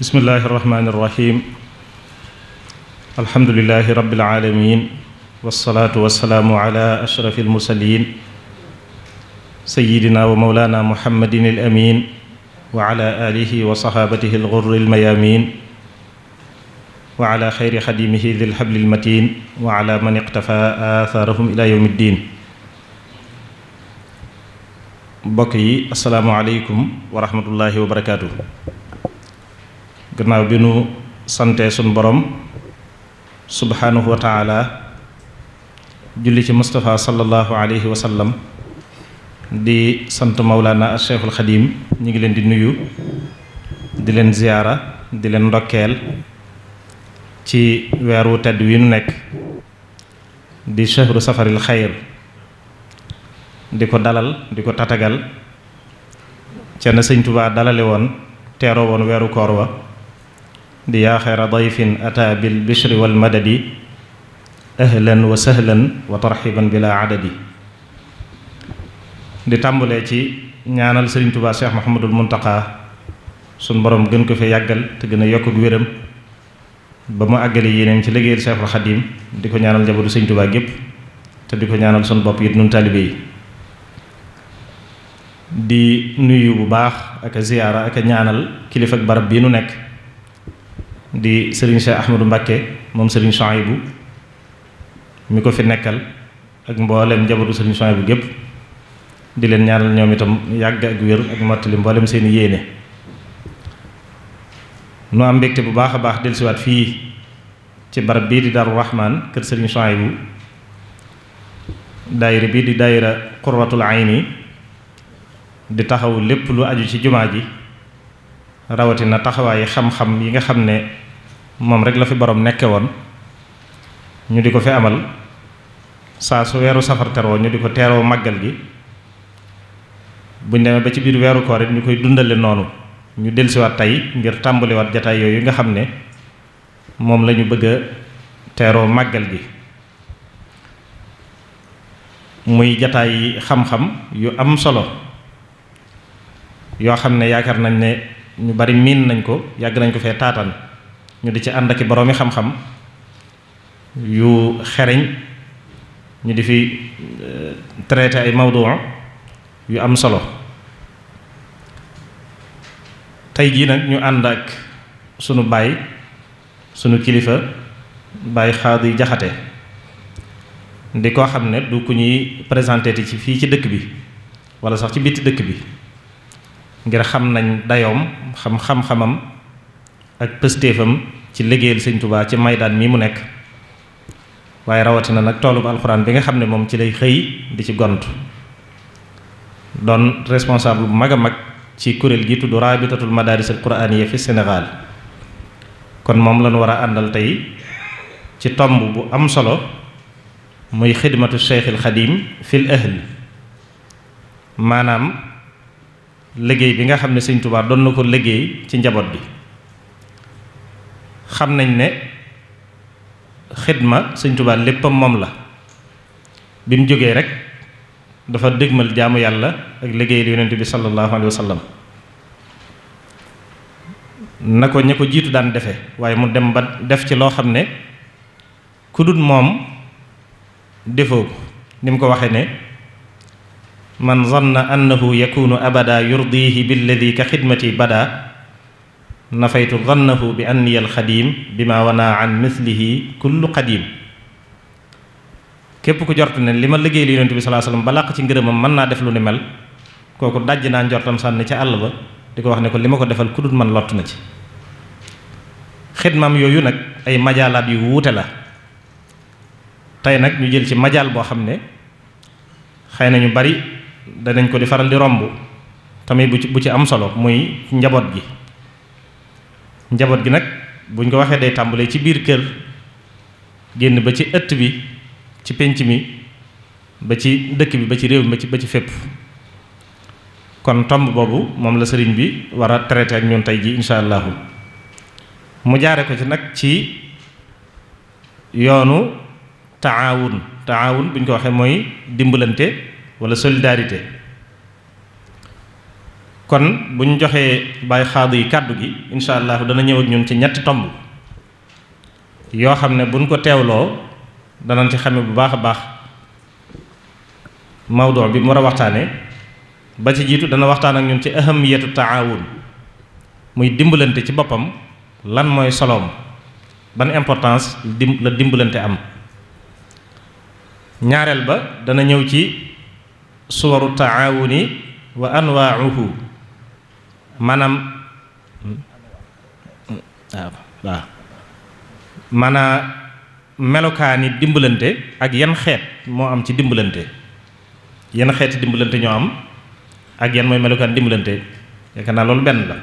bismillahi irrahmani irrahim alhamdulilahi rabbil alamin wasalaatu wasalaamu ala ashrafi almursalin sayidina wa mawlana muhammadin al amin wa ala alihi wa sahabatihi alghurri almayamin wa ala xayri xadimihi dil habli almatin wa ala man iqtafa atharahum ila yawmi ddin. mbokk yi asalaamualeykum wa rahmatullahi wa barakaatu. gannaaw bi nu sante sun borom subhanahu wa taala julli ci Mustafa sallallahu alayhi wa sallam di sant Mawlana Cheikhul Xadim ñi ngi leen di nuyu di leen ziyaara di leen ndokkeel ci weeru tedd wi nu nekk di shahru safaril xayr di ko dalal di ko tatagal ca na Sëñ Tuubaa dalale woon teeroo woon weeru koor wa di yaa xayra dayfin ata bil bishri wal madadi ahlan wa sahlan wa tarxiban bila adadi. di tàmbalee ci ñaanal Sëriñ Tuubaa Cheikh Mouhamadul Muntaqa sun borom gën ko fi yàggal te gën a yokk ak wéram ba mu àggale yéeneem ci liggéeyal Cheikhul Xadim di ko ñaanal njabootu Sëriñ Tuubaa gépp te di ko ñaanal sun bopp it nun taalibe yi. di nuyu bu baax ak a ziyaara ak a ñaanal kilifa ak barab bii nu nekk di Serigne Cheikh Ahmadou Mbacké moom Serigne Souhaïbou mi ko fi nekkal ak mboolem njabootu Serigne Souhaïbou gépp di leen ñaanal ñoom itam yàgg ak wér ak mottali mboolem seeni yéene. nu am mbégte bu baax a baax dellusiwaat fii ci barab bii di Daaru Rahman kër Serigne Souhaïbou daayira bii di daayira Qurratul Ayni di taxaw lépp lu aju ci jumaa ji rawatina taxawaayi xam-xam yi nga xam ne moom rek la fi borom nekke woon ñu di ko fi amal saa su weeru safar teroo ñu di ko teeroo màggal gi buñ demee ba ci biir weeru koor it ñu koy dundale noonu. ñu dellusiwaat tey ngir tàmbaliwaat jataay yooyu nga xam ne moom la ñu bëgg a teeroo màggal gi muy jataay yi xam-xam yu am solo yoo xam ne yaakaar nañ ne ñu bari miin nañ ko yàgg nañ ko fee taataan ñu di ci ànd ak i boroomi xam-xam yu xereñ ñu di fi traité ay mawdu yu am solo. tey jii nag ñu ànd ak sunu baay sunu kilifa baay Xaadi Jaxate di koo xam ne du ku ñuy présenté ci fii ci dëkk bi wala sax ci bitti dëkk bi ngir xam nañ dayoom xam-xamam ak pëstéefam ci liggéeyal Sëñ Tuubaa ci maydaan mii mu nekk waaye rawatina nag toolub alxuraan bi nga xam ne moom ci lay xëy di ci gont doon responsable bu mag a mag ci kuréel gi tudd rabitatul madaris al quraaniya fi Sénégal. kon moom lañu war a àndal tey ci tomb bu am solo muy xidmatu Cheikhul Xadim fil ahl maanaam liggéey bi nga xam ne Sëñ Tuubaa doon na ko liggéey ci njaboot bi. xam nañ ne xidma Sëñ Tuubaa léppam moom la bi mu jógee rek dafa dëgmal jaamu yàlla ak liggéeyal yonent bi sallallahu alayhi wa sallam na ko ña ko jiitu daan defe waaye mu dem ba def ci loo xam ne ku dul moom defoo ko ni mu ko waxee ne man zanna annahu yakunu abada yurdihi billadi ka xidmati bada nafaytu zannahu bi anniya alxadim bima wana an mislihi kullu qadim. képp ku jort ne li ma liggéey li yonent bi sallallahu alayhi wasallam ba làq ci ngërëmam mën naa def lu ni mel kooku dajj naa njortam sànni ca àll ba di ko wax ne ko li ma ko defal ku dul man lott na ci. xidmam yooyu nag ay majaalaat yu wuute la tey nag ñu jël ci majaal boo xam ne xëy na ñu bari danañ ko di faral di romb tamit bu ci am solo muy njaboot gi. njaboot gi nag buñ ko waxee day tàmbalee ci biir kër génn ba ci ëtt bi ci pénc mi ba ci dëkk bi ba ci réew mi ba ci fépp. kon tomb boobu moom la sëriñ bi war a traité ak ñun tey ji insha allahu mu jaare ko ci nag ci yoonu taawun bu ñu ko waxee mooy dimbalante wala solidarité. kon bu ñu joxee bàyyi xaadu yi kàddu gi incha allah dana ñëw ak ñun ci ñetti tomb yoo xam ne buñ ko teewloo danañ ci xame bu baax a baax mawduu bi mu war a waxtaane ba ci jiitu dana waxtaan ak ñun ci ahamiyatu taawun muy dimbalante ci boppam lan mooy soloom ban importance la dimbalante am. ñaareel ba dana ñëw ci suwaru taawuni wa anwaauhu maanaam waaw maanaam melokaani dimbalante ak yan xeet moo am ci dimbalante yan xeeti dimbalante ñoo am ak yan mooy melokaan dimbalante yaakaar naa loolu benn la.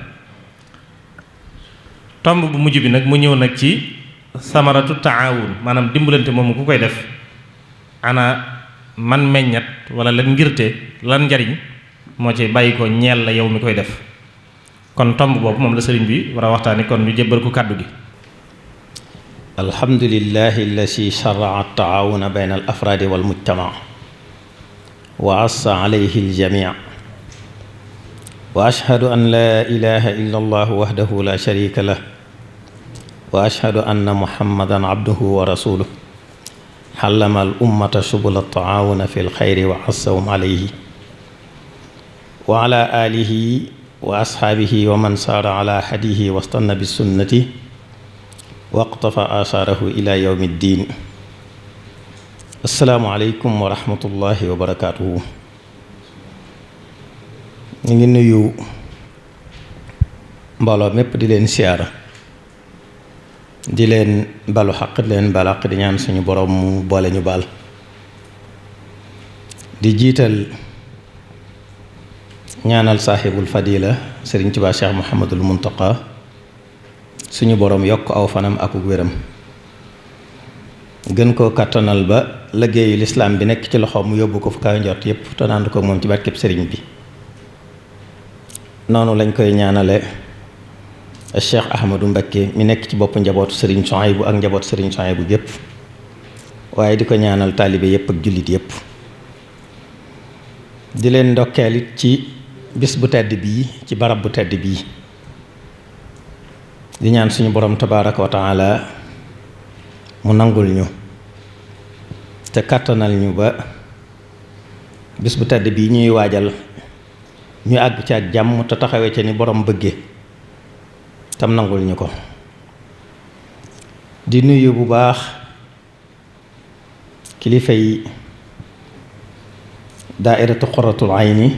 tomb bu mujj bi nag mu ñëw nag ci samaratu taawun maanaam dimbalante moomu ku koy def ana man meññat wala lan ngirte lan njariñ moo ci bàyyi ko ñeel la yow mi koy def. kon tomb boobu moom la sëriñ bi war a waxtaani kon ñu jébbal ko kàddu gi. alhamdulillahi alladi shara'a taawuna bayna al afraadi wal mujtama wa assa alayhi al jamii wa ashhadu an la ilaha illa allah wahdahu la sharika lah wa ashhadu anna muhammadan abduhu wa rasuluh xallama al ummata subula taawuna fi lxayri wa assahum alayhi wa ala alihi wa ashaabihi wa man saara ala hadihi wastanna bi sunnati waqtafa asaarahu ila yawmi ddin. assalaamu aleykum wa rahmatullahi wa barakaatuhu. ñu ngi nuyu mbooloo mépp di leen siyaara di leen balu xaq di leen balaq di ñaan suñu borom mu boole ñu baal di jiital ñaanal saaxibul fadila sëriñ Tuubaa Cheikh Muhammadul Muntaqa suñu borom yokk aw fanam ak wéram gën koo kattanal ba liggéeyu lislaam bi nekk ci loxo mu yóbbu ko fu kaw njort yépp te naan ko moom ci barkeb sëriñ bi. noonu lañ koy ñaanale Cheikh Ahmadou Mbacké mi nekk ci bopp njabootu sëriñ Souhaïbou ak njabootu sëriñ Souhaïbou gépp waaye di ko ñaanal taalibe yépp ak jullit yépp di leen ndokkeel it ci bis bu tedd bii ci barab bu tedd bii di ñaan suñu borom tabaaraka wa taala mu nangul ñu te kàttanal ñu ba bis bu tedd bii ñuy waajal ñu àgg ci ak jàmm te taxawee ca ni borom bëggee tam nangul ñu ko. di nuyu bu baax kilifa yi daairatu Qurratul Ayni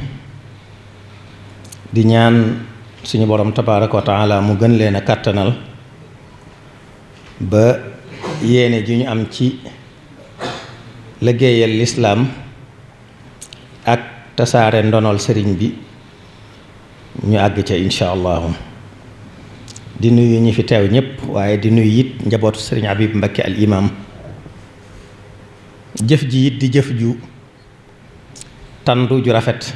di ñaan suñu borom tabaaraka wa taala mu gën leen a kàttanal ba yéene ju ñu am ci liggéeyal lislaam ak tasaare ndonol sëriñ bi ñu àgg ca insha allahu. di nuyu ñi fi teew ñépp waaye di nuyu it njabootu sëriñ Habib Mbacké al imam. jëf ji it di jëf ju tandu ju rafet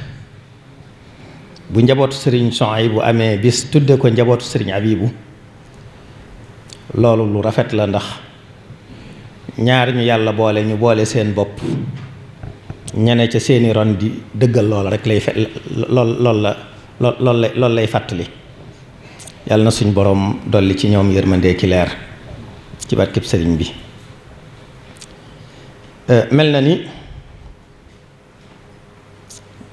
bu njabootu sëriñ Souhaïbou amee bis tudde ko njabootu sëriñ Habibou loolu lu rafet la ndax ñaar ñu yàlla boole ñu boole seen bopp ñene ca seeni ron di dëggal lool rek lay lool lay fàttali. yàlla na suñ boroom dolli ci ñoom yërmande ki leer ci barkeb sëriñ bi. mel na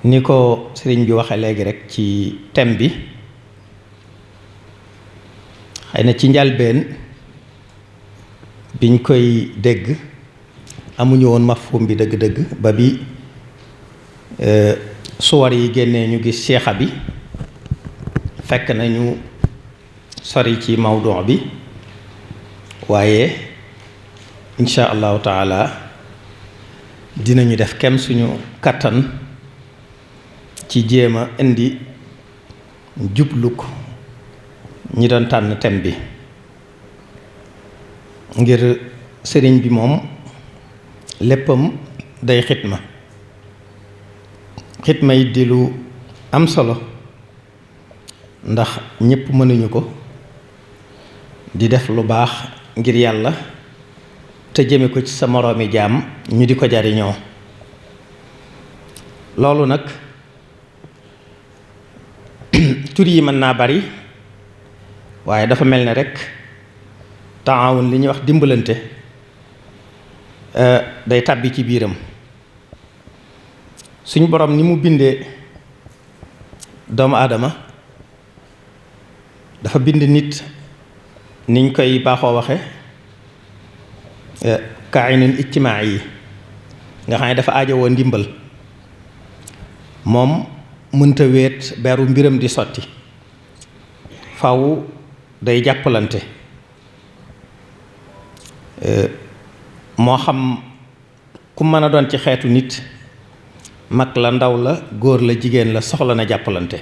ni ko sëriñ bi waxe léegi rek ci thème bi xëy na ci njalbeen biñ koy dégg amuñu woon mafhum bi dëgg-dëgg ba bi suwar yi génnee ñu gis seexa bi fekk nañu sori ci mawduu bi waaye insha allahu taala dinañu def kem suñu kattan ci jéem a indi jubluk ñi doon tànn thème bi ngir sëriñ bi moom léppam day xitma yi di lu am solo ndax ñépp mënuñu ko di def lu baax ngir yàlla te jëme ko ci sa moroomi jaam ñu di ko jariñoo. loolu nag tur yi mën naa bari waaye dafa mel ne rek taawun li ñuy wax dimbalante day tàbbi ci biiram. suñ borom ni mu bindee doomu aadama dafa bind nit niñ koy baaxoo waxe kaayinin ijtimaa yi nga xam ne dafa aajowoo ndimbal. moom mënta wéet beru mbiram di sotti faw day jàppalante moo xam ku mën a doon ci xeetu nit, mag la ndaw la góor la jigéen la, soxla na jàppalante.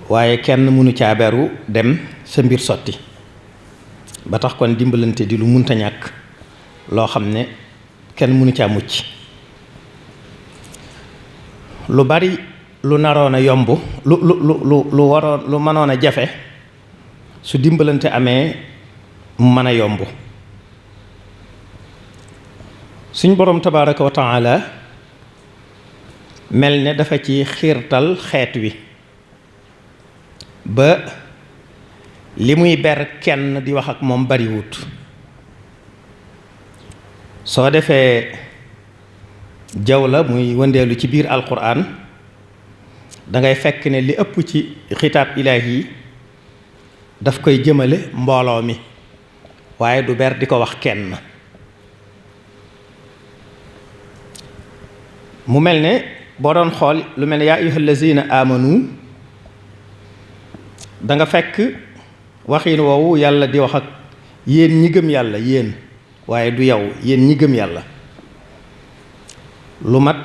waaye kenn mënu caa beru dem sa mbir sotti ba tax kon dimbalante di lu munta ñàkk loo xam ne kenn mënu caa mucc. lu bari lu naroon a yomb lu waroon lu mënoon a jafe su dimbalante amee mu mën a yomb. suñ boroom tabaaraka wa taala mel ne dafa ci xiirtal xeet wi ba li muy ber kenn di wax ak moom bariwut. soo defee jaw la muy wëndeelu ci biir alquran dangay fekk ne li ëpp ci xitaab ilaahi yi daf koy jëmale mbooloo mi waaye du ber di ko wax kenn. mu mel ne boo doon xool lu mel ne yaa ayyuhal lazina amanu da nga fekk waxin woowu yàlla di wax ak yéen ñi gëm yàlla yéen, waaye du yow, yéen ñi gëm yàlla. lu mat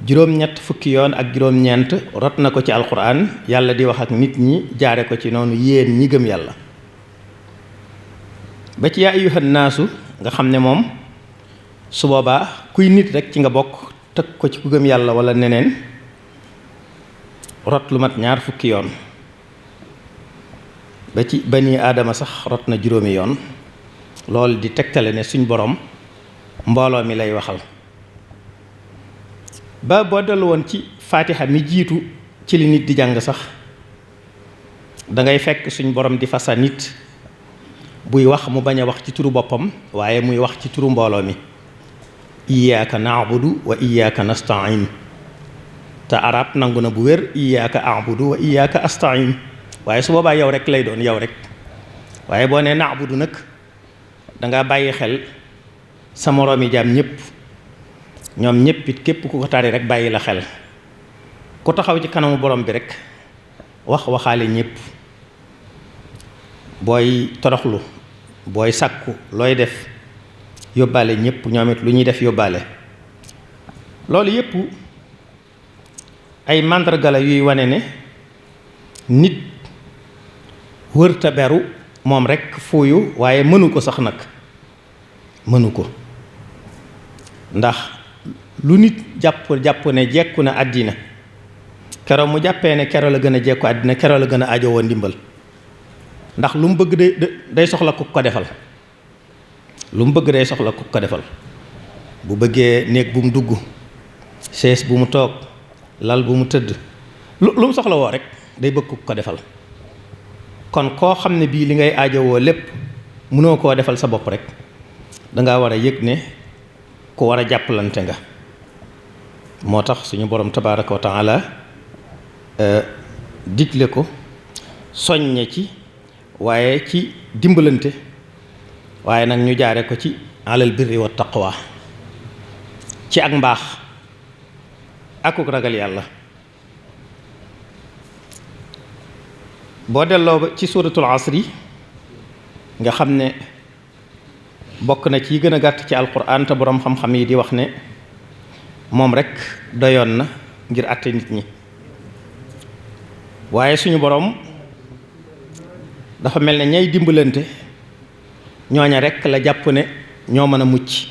juróom-ñett fukki yoon ak juróom-ñeent rot na ko ci alquran yàlla di wax ak nit ñi jaare ko ci noonu yéen ñi gëm yàlla. ba ci yaa ayyuhan naasu nga xam ne moom su boobaa kuy nit rek ci nga bokk, tëg ko ci ku gëm yàlla wala neneen, rot lu mat ñaar fukki yoon. ba ci bani aadama sax rot na juróomi yoon. loolu di tegtale ne suñ borom mbooloo mi lay waxal. ba boo dellu woon ci faatiha mi jiitu ci li nit di jàng sax dangay fekk suñ borom di fasa nit buy wax mu bañ a wax ci turu boppam waaye muy wax ci turu mbooloo mi. iyyaka na'budu wa iyyaka nasta'in. te arab nangu na bu wér iyyaka a'budu wa iyyaka asta'in, waaye su boobaa yow rek lay doon yow rek. waaye boo nee na'budu nag danga bàyyi xel sa moroomi jaam ñépp, ñoom ñépp it képp ku ko tari rek bàyyi la xel. ku taxaw ci kanamu borom bi rek waxaale ñépp. booy toroxlu booy sàkku looy def yóbbaale ñépp, ñoom it lu ñuy def yóbbaale. loolu yépp ay màndarga la yuy wane ne nit wërta beru moom rekk fuuyu, waaye mënu ko sax nag, mënu ko. ndax lu nit jàpp ne jekku na àddina, keroog mu jàppee ne keroog la gën a jekku àddina, keroog la gën a ajowoo ndimbal. ndax lu mu bëgg day soxla ku ko defal. lu mu bëgg day soxla ku ko defal. bu bëggee néeg bu mu dugg, chaise bu mu toog, lal bu mu tëdd, lu mu soxla woo rek day bëgg ku ko defal. kon koo xam ne bii li ngay aajowoo lépp mënoo koo defal sa bopp rek danga war a yëg ne ku war a jàppalante nga. moo tax suñu borom tabaaraka wa taala digle ko, soññe ci, waaye ci dimbalante, waaye nag ñu jaare ko ci alal birri wa taqwa, ci ak mbaax akuk ragal yàlla. boo delloo ba ci suuratul asri nga xam ne bokk na ci gën a gàtt ci alquran te boroom xam-xam yi di wax ne moom rekk doyoon na ngir àtte nit ñi. waaye suñu boroom dafa mel ne ñay dimbalante ñooña rekk la jàpp ne ñoo mën a mucc.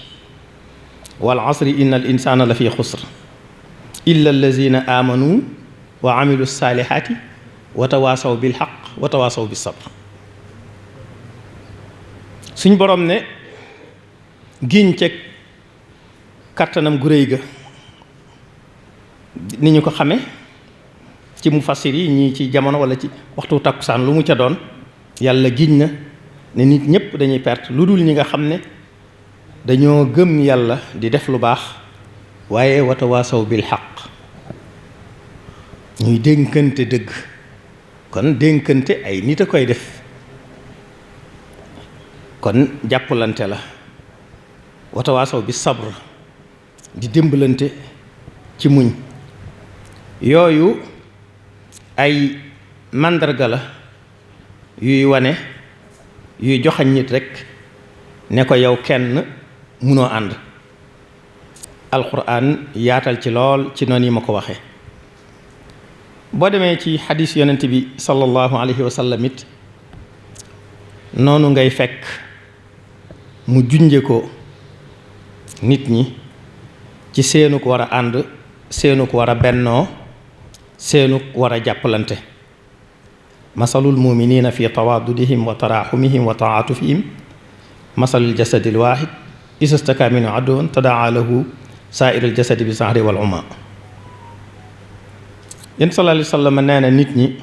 wal asri innal insaana la fi xusr illa allazina amanu wa amilu saalihaati wa tawaasaw bil xaq wa tawaasaw bis sabr. suñ boroom ne giñ ceeg kattanam gu réy ga ni ñu ko xame ci mufassir yi ñii ci jamono wala ci waxtu takkusaan lu mu ca doon yàlla giñ na ne nit ñépp dañuy perte lu dul ñi nga xam ne dañoo gëm yàlla di def lu baax waaye watawaasaw bil xaq ñuy dénkante dëgg. kon dénkante ay nit a koy def kon jàppalante la watawaasaw bi sabr di dimbalante ci muñ yooyu ay màndarga la yuy wane yuy joxañ nit rekk ne ko yow kenn munoo ànd alquran yaatal ci lool ci noonu yi ma ko waxe boo demee ci xadis yonent bi sallallahu alayhi wa sallam it noonu ngay fekk mu junje ko nit ñi ci seenu ko war a ànd seenu ko war a bennoo seenu ko war a jàppalante masalul muminina fi tawaddudihim wa taraxumihim wa taatufihim masalul jasadil waahid isa staka minhu aduwan tadaa lahu saairul jasadi bi sahri wal uma yéen sallallahu alayhi wa sallam nee na nit ñi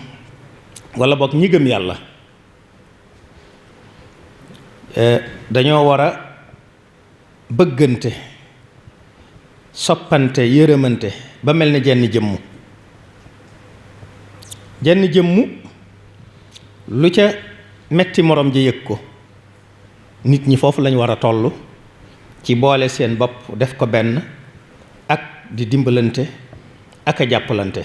wala boog ñi gëm yàlla dañoo war a bëggante soppante yërëmante ba mel ne jenn jëmm lu ca metti morom ji yëg ko nit ñi foofu lañu war a toll ci boole seen bopp def ko benn ak di dimbalante ak a jàppalante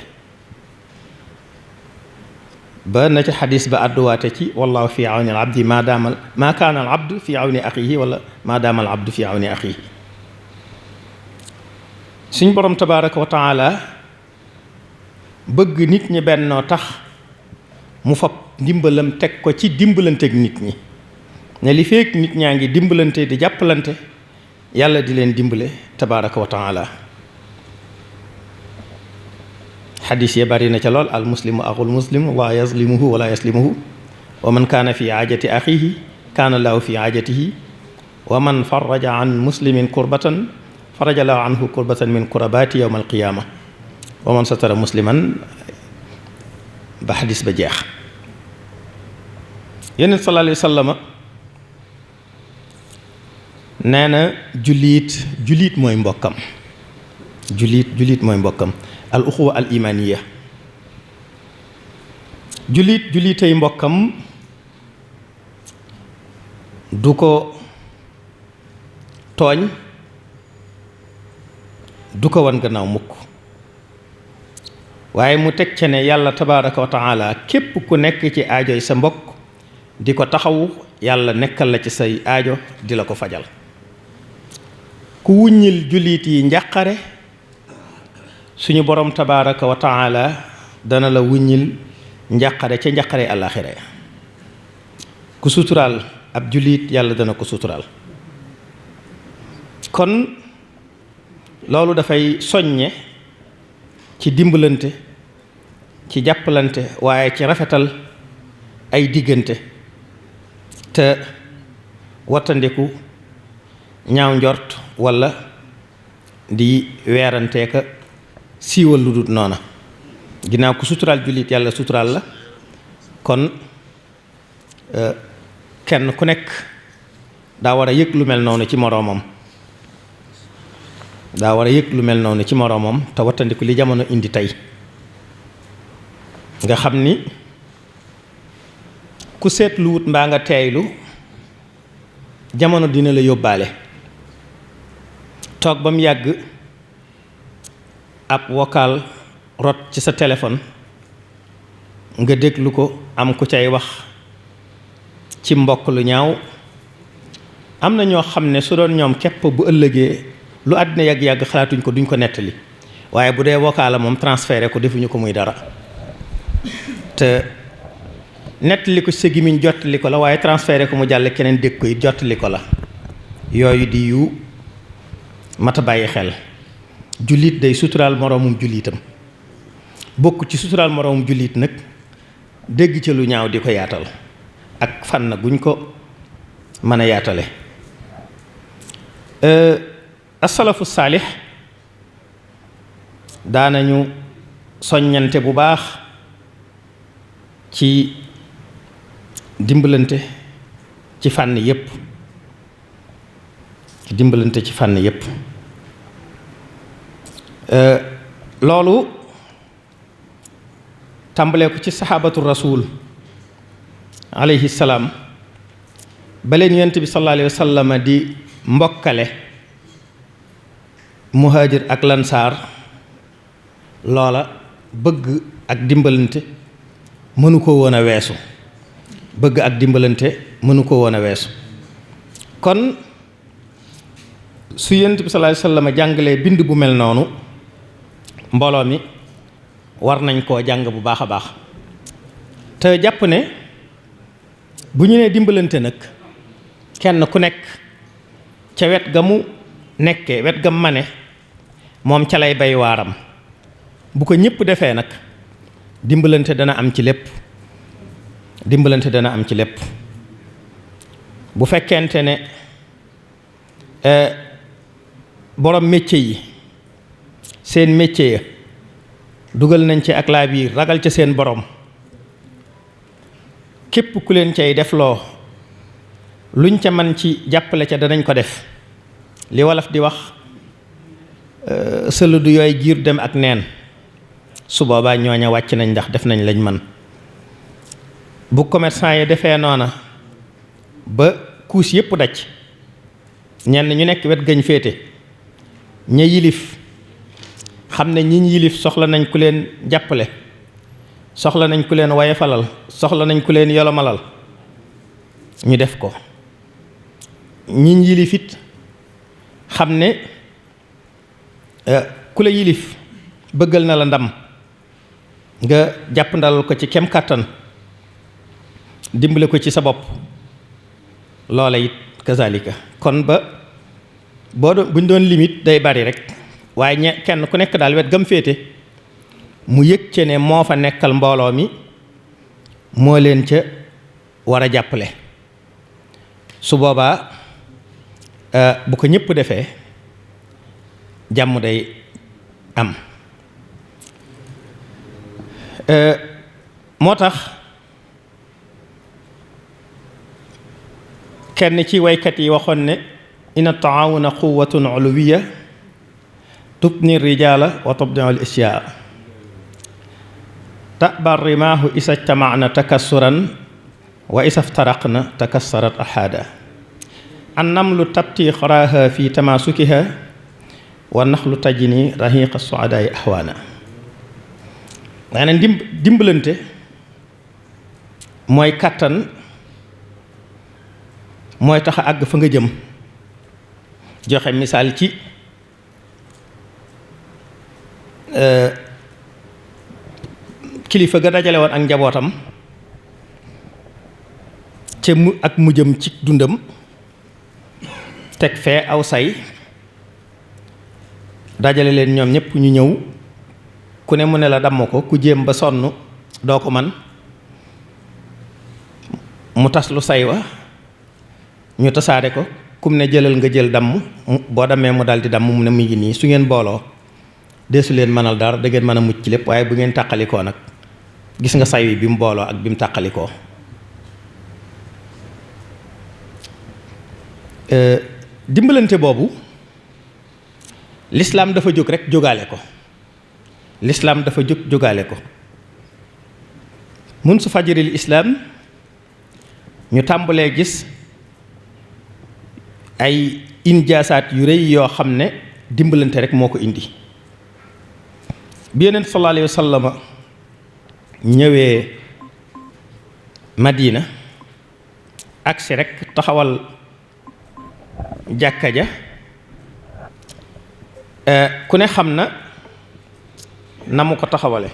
ba na ci xadis ba àdduwaate ci wallahu fi awni al abdi maa kaana al abdu fi awni axihi wala maa daama al abdu fi awni axihi suñ borom tabaraka wa taala bëgg nit ñi bennoo tax mu fab ndimbalam teg ko ci dimbalanteeg nit ñi ne li fekk nit ñaa ngi dimbalante di jàppalante yàlla di leen dimbale tabaraka wa taala xadis ya bari na ca lool al muslimu axul muslim la yazlimuhu wala yaslimuhu wa man kaana fi aajati axihi kaana lahu fi aajatihi wa man faraja an muslimin kurbatan faraja lahu anhu kurbatan min kurabaati yowma alqiyaama wa man satara musliman ba xadis ba jeex yonent sallallahu alayhi wa sallam nee na jullit mooy mbokkam jullit mooy mbokkam al uxuwa al imaniya jullitay mbokkam du ko tooñ du ko wan gannaaw mukk waaye mu teg ca ne yàlla tabaraka wa taala képp ku nekk ci aajoy sa mbokk di ko taxawu yàlla nekkal la ci say aajo di la ko fajal ku wuññil jullit yi njàqare suñu borom tabaraka wa taala dana la wuññil njàqare ca njàqare àllaaxira ku suturaal ab jullit yàlla dana ko suturaal kon loolu dafay soññe ci dimbalante ci jàppalante waaye ci rafetal ay diggante te wattandiku ñaaw njort walla di weeranteeka siiwal lu dul noona ginnaaw ku suturaal jullit yàlla suturaal la kon kenn ku nekk daa war a yëg lu mel noonu ci moroomam te wattandiku li jamono indi tey nga xam ni ku seetlu wut mbaa nga teeylu jamono dina la yóbbaale toog ba mu yàgg ab vocal rot ci sa téléphone nga déglu ko am ku cay wax ci mbokk lu ñaaw am na ñoo xam ne su doon ñoom képp bu ëllëgee lu àddina yàgg-yàgg xalaatuñ ko duñ ko nettali waaye bu dee vocal moom transféré ko defuñu ko muy dara te nettali ko ci sa gimiñ jottali ko la waaye transféré ko mu jàll keneen dégg ko it jottali ko la yooyu di yu mat a bàyyi xel jullit day suturaal moroomum jullitam bokk ci suturaal moroomum jullit nag dégg ca lu ñaaw di ko yaatal ak fànn guñ ko mën a yaatale asalafu saalix daanañu soññante bu baax ci dimbalante ci fànn yépp loolu tàmbalee ko ci saxaabatu rasul alayhi salaam ba leen yonent bi sallallahu alayhi wa sallam di mbokkale muhaajir ak lansaar loola bëgg ak dimbalante mënu ko woon a weesu kon su yonent bi sallallahu alayhi wa sallam jàngalee bind bu mel noonu mbooloo mi war nañ koo jàng bu baax a baax te jàpp ne bu ñu nee dimbalante nag kenn ku nekk ca wet ga mu nekkee wet ga mu mane moom ca lay bay waaram bu ko ñëpp defee nag dimbalante dana am ci lépp bu fekkente ne borom métier yi seen métier ya dugal nañ ci ak laa biir ragal ca seen borom képp ku leen cay defloo luñ ca man ci jàppale ca danañ ko def li wolof di wax sëlu du yooy jiir dem ak neen su boobaa ñooña wàcc nañ ndax def nañ lañ man bu commerçant yi defee noona ba kuus yépp daj ñenn ñu nekk wet gañ féete ña yilif xam ne ñiñ yilif soxla nañ ku leen jàppale soxla nañ ku leen wayefalal soxla nañ ku leen yolomalal ñu def ko ñiñ yilif it xam ne ku la yilif bëggal na la ndam nga jàpp ndalal ko ci kem kàttan dimbale ko ci sa bopp loola it kazalika kon buñ doon limite day bari rek waaye kenn ku nekk daal wet gam féete mu yëg ce ne moo fa nekkal mbooloo mi moo leen ca war a jàppale su boobaa bu ko ñëpp defee jàmm day am moo tax kenn ci waykat yi waxoon ne inna taawuna quwwatun uluwiyya tubni rijaala wa tubdiu al ashyaa ta'ba rimaahu isa ijtama'na takassuran wa isa iftaraqna takassarat ahada an namlu tabti xaraaha fi tamaasukiha wa naxlu tajni rahiqa suadaai ahwaana maanaam dimbalante mooy kàttan mooy tax a àgg fa nga jëm joxe misaal ci kilifa ga dajale woon ak njabootam ca mu jëm ci dundam teg fee aw say dajale leen ñoom ñépp ñu ñëw ku ne mu ne la damm ko ku jéem ba sonn doo ko man mu tas lu say wa ñu tasaare ko kum ne jëlal nga jël damm boo demee mu daldi damm mu ne mu ngi nii su ngeen booloo deesu leen mënal dara da ngeen mën a mucc lépp waaye bu ngeen tàqalikoo nag gis nga say wi bi mu booloo ak bi mu tàqalikoo dimbalante boobu lislaam dafa jóg rek jógaale ko mun su fajaril islaam ñu tàmbalee gis ay injaasaat yu rëy yoo xam ne dimbalante rek moo ko indi bi Yonent sallallahu alayhi wa sallam ñëwee Madina agsi rek taxawal jàkka ja ku ne xam na mu ko taxawale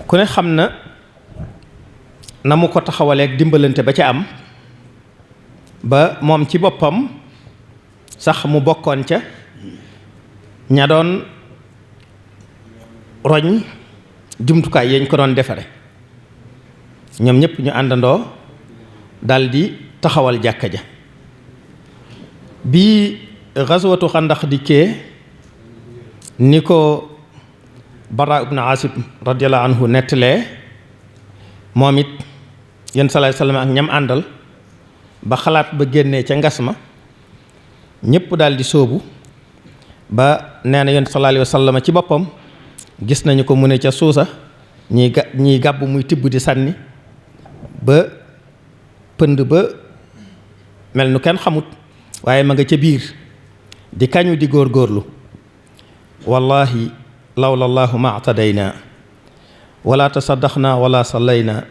ku ne xam na mu ko taxawaleek dimbalante ba ca am ba moom ci boppam sax mu bokkoon ca ña doon roñ jumtukaay yañ ko doon defare ñoom ñépp ñu àndandoo daldi taxawal jàkka ja bi xaswatu xandax dikkee ni ko Bara ibn Asib radiyallahu anhu nettalee moom it yéen salaay salaam ak ñam àndal ba xalaat ba génnee ca ngas ma ñëpp daal di sóobu ba nee na yéen sallallahu alayhi wa sallam ci boppam gis nañu ko mu ne ca suusa ñiy gàbb muy tibb di sànni ba pënd ba mel nu kenn xamut waaye ma nga ca biir di kañu di góorgóorlu wallahi lawla allahu ma atadayna wala tasaddaxna wala sallayna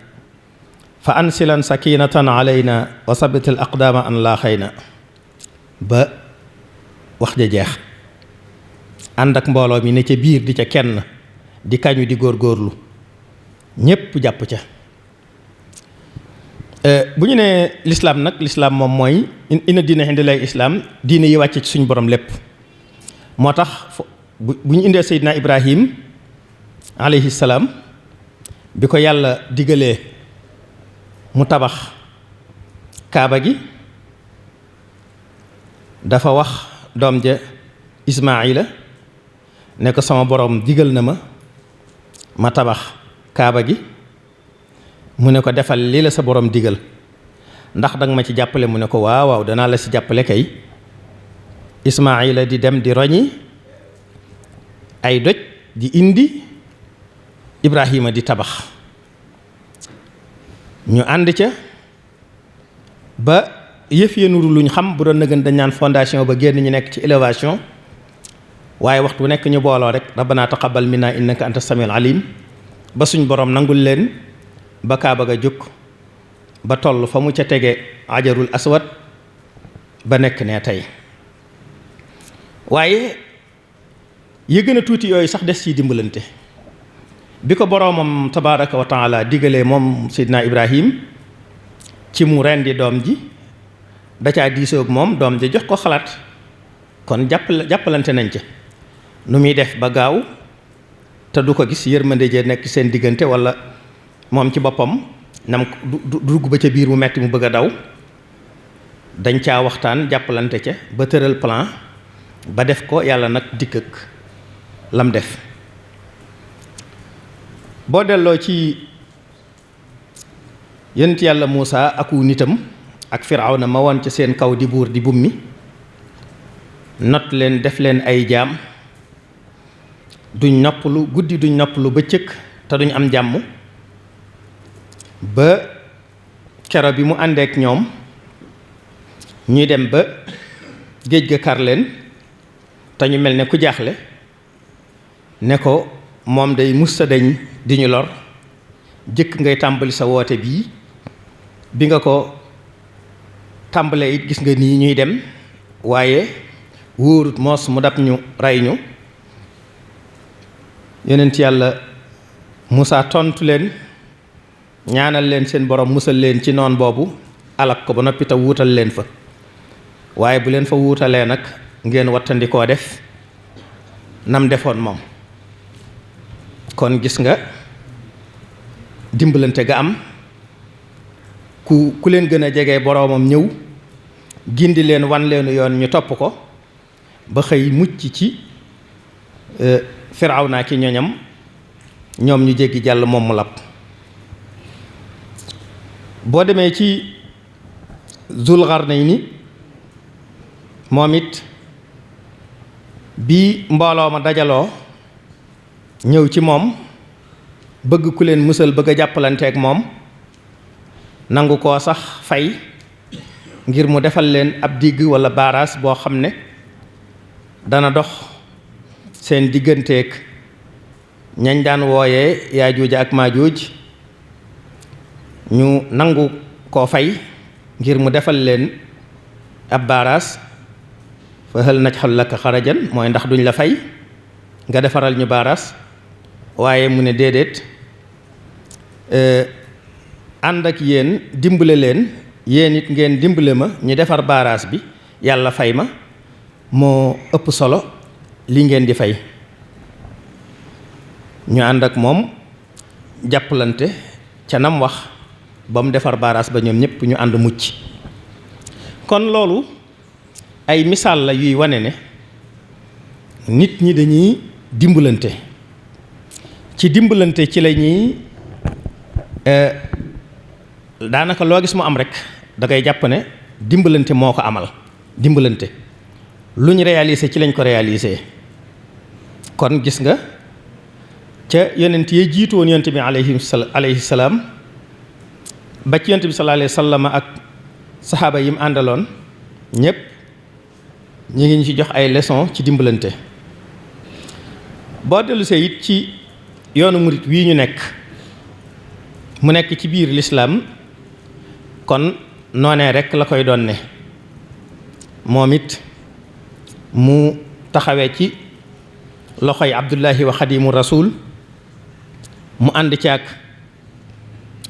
fa ansilan sakinatan alayna wa sabitil aqdama an laa xayna ba wax ja jeex ànd ak mbooloo mi ne ca biir di ca kenn di kañu di góorgóorlu ñépp jàpp ca bu ñu nee lislaam nag lislaam moom mooy inna diina inda llaahi islaam diine yi wàcce ci suñu borom lépp moo tax bu ñu indee Seydina Ibrahim alayhi salaam bi ko yàlla digalee mu tabax kaaba gi dafa wax doom ja Ismaayila ne ko sama borom digal na ma tabax kaaba gi mu ne ko defal lii la sa borom digal ndax danga ma ci jàppale mu ne ko waaw waaw danaa la ci jàppale kay Ismaayila di dem di roñi ay doj di indi Ibrahima di tabax ñu ànd ca ba yëf ya nuru luñ xam bu doon nëgën dañ naan fondation ba génn ñu nekk ci élévation waaye waxtu nekk ñu booloo rek rabbana taqabbal minna innaka anta samiul alim ba suñ borom nangul leen ba kaaba ga jóg ba toll fa mu ca tege ajarul aswad ba nekk ne tey waaye yi gën a tuuti yooyu sax des ci dimbalante bi ko boroomam tabaraka wa taala digalee moom Seydina Ibrahim ci mu rendi doom ji da caa diisoog moom doom ji jox ko xalaat kon jàppalante nañ ca nu muy def ba gaaw te du ko gis yërmande jee nekk seen diggante wala moom ci boppam nam dugg ba ca biir mu metti mu bëgg a daw dañ caa waxtaan jàppalante ca ba tëral plan ba def ko yàlla nag dikk ak lam def boo delloo ci yonent yàlla Muusa aku nitam ak Firawna ma woon ca seen kaw di buur di bummi not leen def leen ay jaam duñ noppalu guddi duñ noppalu bëccëg te duñ am jàmm ba kero bi mu àndeek ñoom ñuy dem ba géej ga kar leen te ñu mel ne ku jaaxle ne ko moom day musta dañ di ñu lor jëkk ngay tàmbali sa woote bii bi nga ko tàmbalee it gis nga nii ñuy dem waaye wóorut moos mu dab ñu rey ñu yonent yàlla Muusa tontu leen ñaanal leen seen borom musal leen ci noon boobu alak ko ba noppi te wuutal leen fa waaye bu leen fa wuutalee nag ngeen wattandikoo def nam defoon moom kon gis nga dimbalante ga am ku leen gën a jege boroomam ñëw gindi leen wan leenu yoon ñu topp ko ba xëy mucc ci Firawna ki ñoñam ñoom ñu jéggi jàll moom mu lab boo demee ci Zulqarnayni moom it bi mbooloo ma dajaloo ñëw ci moom bëgg ku leen musal bëgg a jàppalanteek moom nangu koo sax fay ngir mu defal leen ab digg walla baaraas boo xam ne dana dox seen digganteek ñañ daan wooyee Yaajuuj ak Maajuuj ñu nangu koo fay ngir mu defal leen ab baaraas fa hal naj'al laka xarajan mooy ndax duñ la fay nga defaral ñu baaraas waaye mu ne déedéet ànd ak yéen dimbale leen yéen it ngeen dimbale ma ñu defar baaraas bi yàlla fay ma moo ëpp solo li ngeen di fay ñu ànd ak moom jàppalante ca nam wax ba mu defar baaraas ba ñoom ñëpp ñu ànd mucc kon loolu ay misaal la yuy wane ne nit ñi dañuy dimbalante. ci dimbalante ci la ñuy daanaka loo gis mu am rek da ngay jàpp ne dimbalante moo ko amal. dimbalante lu ñu réaliser ci lañ ko réaliser kon gis nga ca yonent yi jiitu woon yonent bi alayhi salaam ba ci yonent bi sallallahu alayhi wa sallam ak saxaaba yi mu àndaloon ñëpp ñi ngi ñu ci jox ay leçon ci dimbalante. boo dellusee it ci yoonu murit wii ñu nekk mu nekk ci biir lislaam kon noonee rekk la koy doon ne moom it mu taxawee ci loxoy Abdullahi wa Xadimu Rasul mu ànd ci ak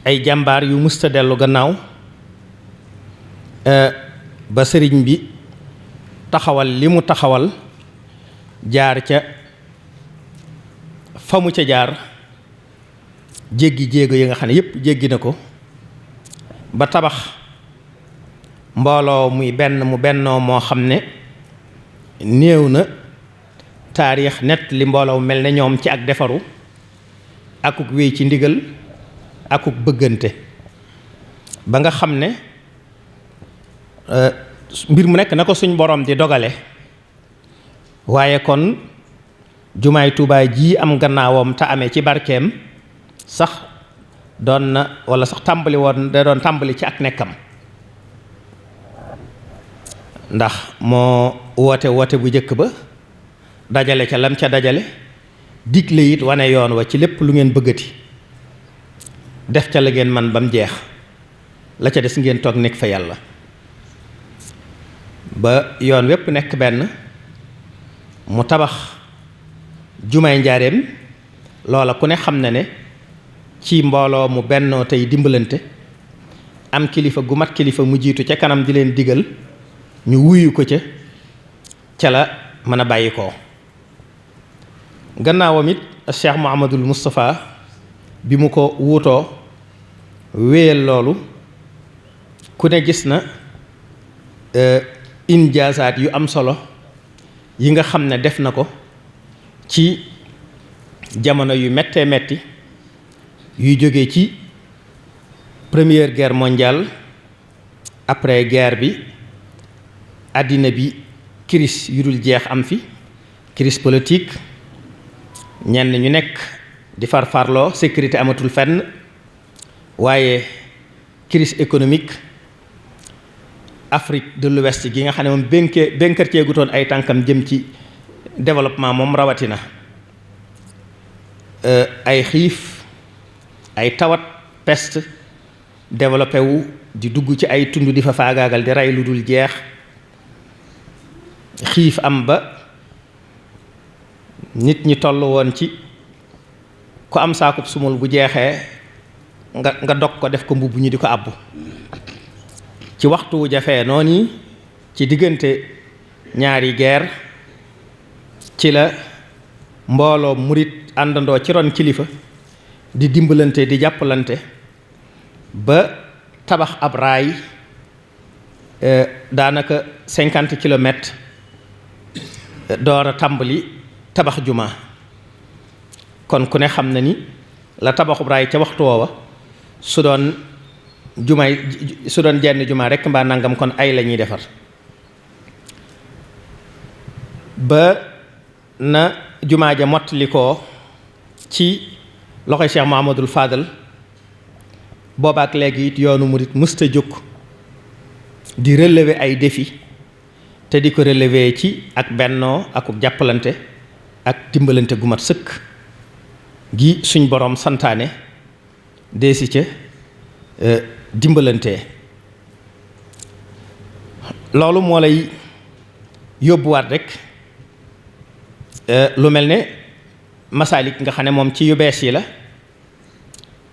ay jàmbaar yu musta dellu gannaaw ba sëriñ bi taxawal li mu taxawal jaar ca fa mu ca jaar jéggi jéego yi nga xam ne yépp jéggi na ko ba tabax mbooloo muy benn mu bennoo moo xam ne néew na taarix net li mbooloo mel ne ñoom ci ak defaru akuk wéy ci ndigal akuk bëggante ba nga xam ne mbir mu nekk na ko suñ borom di dogale waaye kon jumaay Tuubaa ji am gannaawam te amee ci barkeem sax doon na walla sax tàmbali woon da doon tàmbali ci ak nekkam ndax moo woote bu njëkk ba dajale ca lam ca dajale digle it wane yoon wa ci lépp lu ngeen bëggati def ca la ngeen man ba mu jeex la ca des ngeen toog nekk fa yàlla ba yoon wépp nekk benn mu tabax jumaay njaareem loola ku ne xam na ne ci mbooloo mu bennoo tey dimbalante am kilifa gu mat kilifa mu jiitu ca kanam di leen digal ñu wuyu ko ca la mën a bàyyi ko gannaawam it Cheikh Mouhamadul Moustapha bi mu ko wuutoo wéyal loolu ku ne gis na injaasaat yu am solo yi nga xam ne def na ko ci jamono yu méttee metti yuy jóge ci première guerre mondiale après guerre bi àddina bi crise yu dul jeex am fi crise politique ñenn ñu nekk di farfarloo sécurité amatul fenn waaye crise économique Afrique de l'Ouest gi nga xam ne moom bénkër ceegutoon ay tànkam jëm ci développement moom rawatina ay xiif ay tawat peste développé wu di dugg ci ay tund di fa faagaagal di rey lu dul jeex xiif am ba nit ñi toll woon ci ku am saakub sumul bu jeexee nga dog ko def ko mbubb ñu di ko àbbu ci waxtu wu jafee noonu ci diggante ñaari guerre ci la mbooloo murit àndandoo ci ron kilifa di dimbalante di jàppalante ba tabax ab raay daanaka 50 kilomètres door a tàmbali tabax juma kon ku ne xam na ni la tabaxub raay ca waxtu woowa su doon jenn juma rekk mbaa nangam kon ay la ñuy defar ba na jumaa ja mottali ko ci loxoy Cheikh Mouhamadoul Fadal boobaak léegi it yoonu murit mësta jóg di relever ay défi te di ko relever ci ak bennoo ak jàppalante ak dimbalante gu mat sëkk gi suñ boroom santaane deesi ca dimbalante loolu moo lay yóbbuwaat rek lu mel ne masaalik nga xam ne moom ci yu bees yi la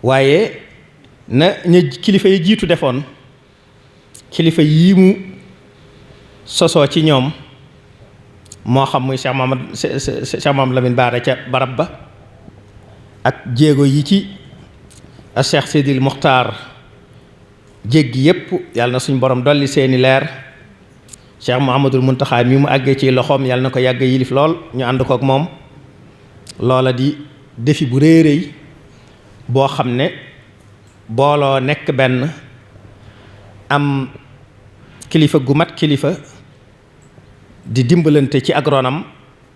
waaye na ñu kilifa yi jiitu defoon kilifa yii mu sosoo ci ñoom moo xam muy Cheikh Mahamad Lamine Bara ca barab ba ak jéego yi ci Cheikh Sidil Muxtaar jéggi yépp yàlla na suñ borom dolli seeni leer Cheikh Mouhamadul Muntaxa mi mu àggee ci loxoom yàlla na ko yàgg yilif lool ñu ànd kook moom. loola di défi bu rëy rëy boo xam ne booloo nekk benn am kilifa gu mat kilifa di dimbalante ci agronam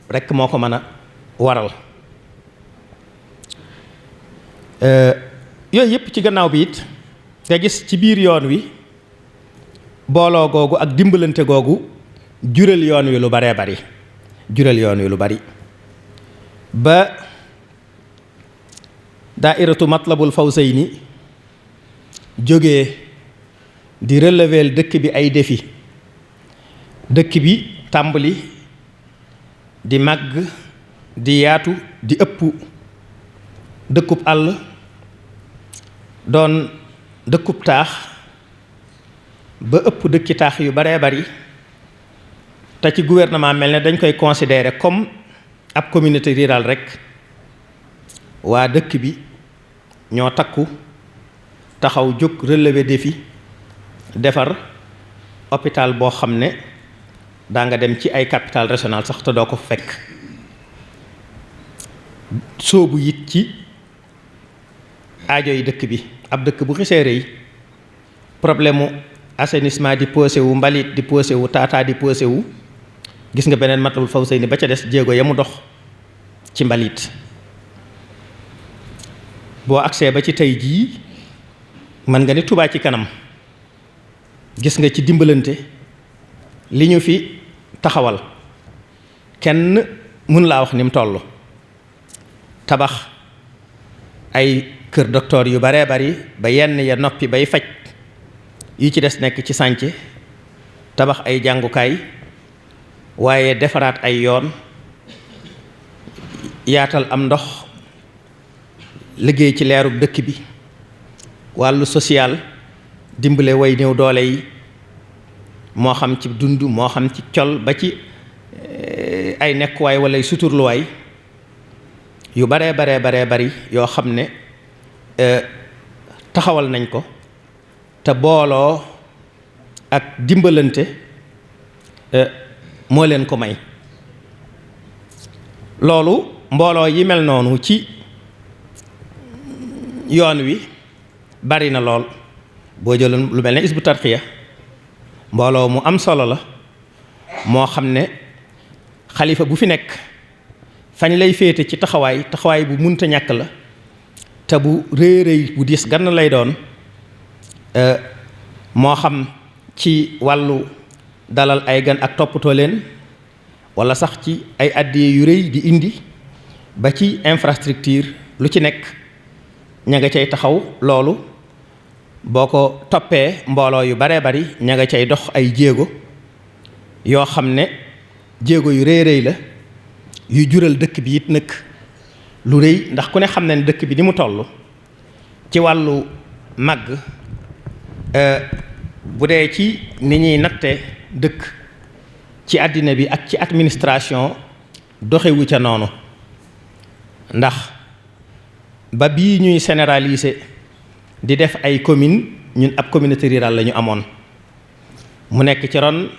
rekk moo ko mën a waral yooyu yëpp ci gannaaw bi it te gis ci biir yoon wi booloo googu ak dimbalante googu jural yoon wi lu baree bari jural yoon wi lu bari ba daairatu matlabul fawzayni jógee di relever dëkk bi ay défi dëkk bi tàmbali di màgg di yaatu di ëpp dëkkub àll doon dëkkub taax ba ëpp dëkki taax yu baree bari te ci gouvernement mel ne dañ koy considérer comme ab communauté rurale rekk waa dëkk bi ñoo takku taxaw jóg relever défi defar hôpital boo xam ne daa nga dem ci ay capital régional sax te doo ko fekk soobu it ci aajo yi dëkk bi ab dëkk bu xisee rëy problème mu assainissement di posé wu mbalit di posé wu taataa di posé wu gis nga beneen Matlabul Fawzayni ba ca des jéego ya mu dox ci mbalit boo agsee ba ci tey jii mën nga ni Touba ci kanam gis nga ci dimbalante li ñu fi taxawal kenn mun laa wax ni mu toll tabax ay kër docteur yu baree bari ba yenn ya noppi bay faj yi ci des nekk ci sànce tabax ay jàngukaay waaye defaraat ay yoon yaatal am ndox liggéey ci leerub dëkk bi wàllu social dimbale way néew doole yi moo xam ci dund moo xam ci col ba ci ay nekkuwaay wala suturluwaay yu baree bari yoo xam ne taxawal nañ ko te booloo ak dimbalante moo leen ko may loolu mbooloo yi mel noonu ci yoon wi bari na lool boo jëloon lu mel ne Hizbut Tarqiyyah mbooloo mu am solo la moo xam ne xalifa bu fi nekk fañ lay féete ci taxawaay bu munta ñàkk la te bu rëy bu diis gann lay doon moo xam ci wàllu dalal ay gan ak toppatoo leen walla sax ci ay addiye yu rëy di indi ba ci infrastructure lu ci nekk ña nga cay taxaw loolu boo ko toppee mbooloo yu baree bari ña nga cay dox ay jéego yoo xam ne jéego yu rëy la yu jural dëkk bi it nag lu rëy ndax ku ne xam ne dëkk bi ni mu toll ci wàllu màgg bu dee ci ni ñuy natte dëkk ci àddina bi ak ci administration doxewu ca noonu ndax ba bii ñuy généraliser di def ay commune ñun ab communauté rurale la ñu amoon mu nekk ci ron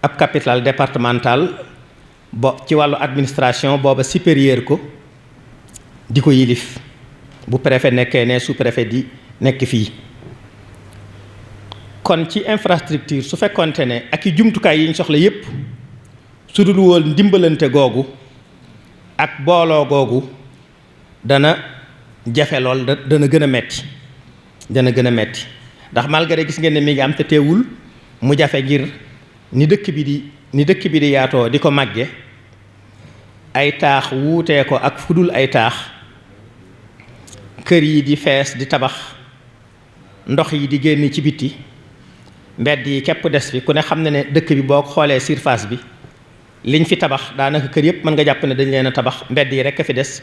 ab capital départemental ci wàllu administration booba supérieur ko di ko yilif bu préfet nekkee ne sous préfet di nekk fii kon ci infrastructure su fekkonte ne ak i jumtukaay yi ñu soxla yépp su dul woon ndimbalante googu ak booloo googu dana jafe lool dana gën a metti ndax malgré gis ngeen ne mi ngi am te teewul mu jafe ngir ni dëkk bi di yaatoo di ko màgge ay taax wuutee ko ak fudul ay taax kër yi di fees di tabax ndox yi di génn ci biti mbedd yi képp des fi ku ne xam ne dëkk bi boo ko xoolee surface bi liñ fi tabax daanaka kër yépp mën nga jàpp ne dañ leen a tabax mbedd yi rekk a fi des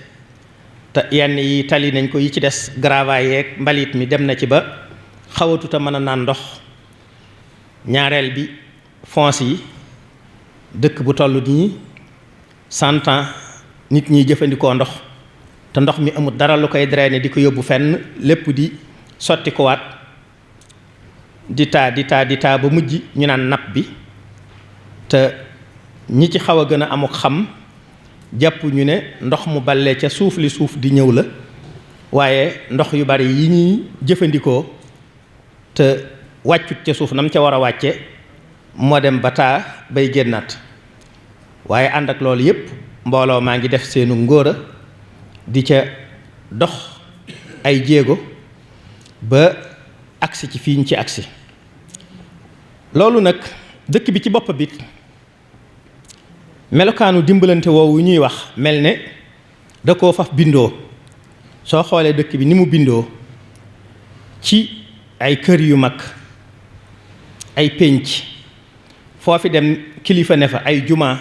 te yenn yi tali nañ ko yi ci des gravaay yeeg mbalit mi dem na ci ba xawatuta mën a naan ndox ñaareel bi fosse yi dëkk bu toll nii 100 ans nit ñiy jëfandikoo ndox te ndox mi amul dara lu koy drainer di ko yóbbu fenn lépp di sotti ko waat di taa ba mujj ñu naan napp bi te ñi ci xaw a gën a amuk xam jàpp ñu ne ndox mu balle ca suuf li suuf di ñëw la waaye ndox yu bari yi ñuy jëfandikoo te wàccut ca suuf nam ca war a wàcce moo dem ba taa bay génnaat waaye ànd ak loolu yépp mbooloo maa ngi def seenu ngóora di ca dox ay jéego ba agsi ci fii ñu ci agsi loolu nag dëkk bi ci bopp bi melokaanu dimbalante woowu ñuy wax mel ne da koo faf bindoo soo xoolee dëkk bi ni mu bindoo ci ay kër yu mag ay pénc foofi dem kilifa ne fa ay jumaa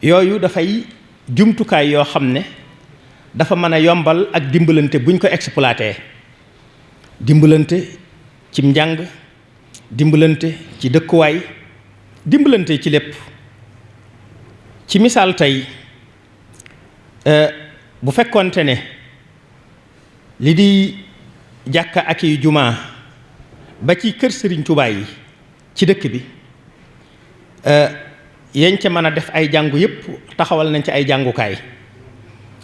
yooyu dafay jumtukaay yoo xam ne dafa mën a yombal ak dimbalante buñ ko exploité dimbalante ci njàng dimbalante ci dëkkuwaay dimbalante ci lépp ci misaal tey bu fekkoonte ne li di jàkka ak yi jumaa ba ci kër Sëriñ Tuubaa yi ci dëkk bi yañ ca mën a def ay jàngu yépp taxawal nañ ci ay jàngukaay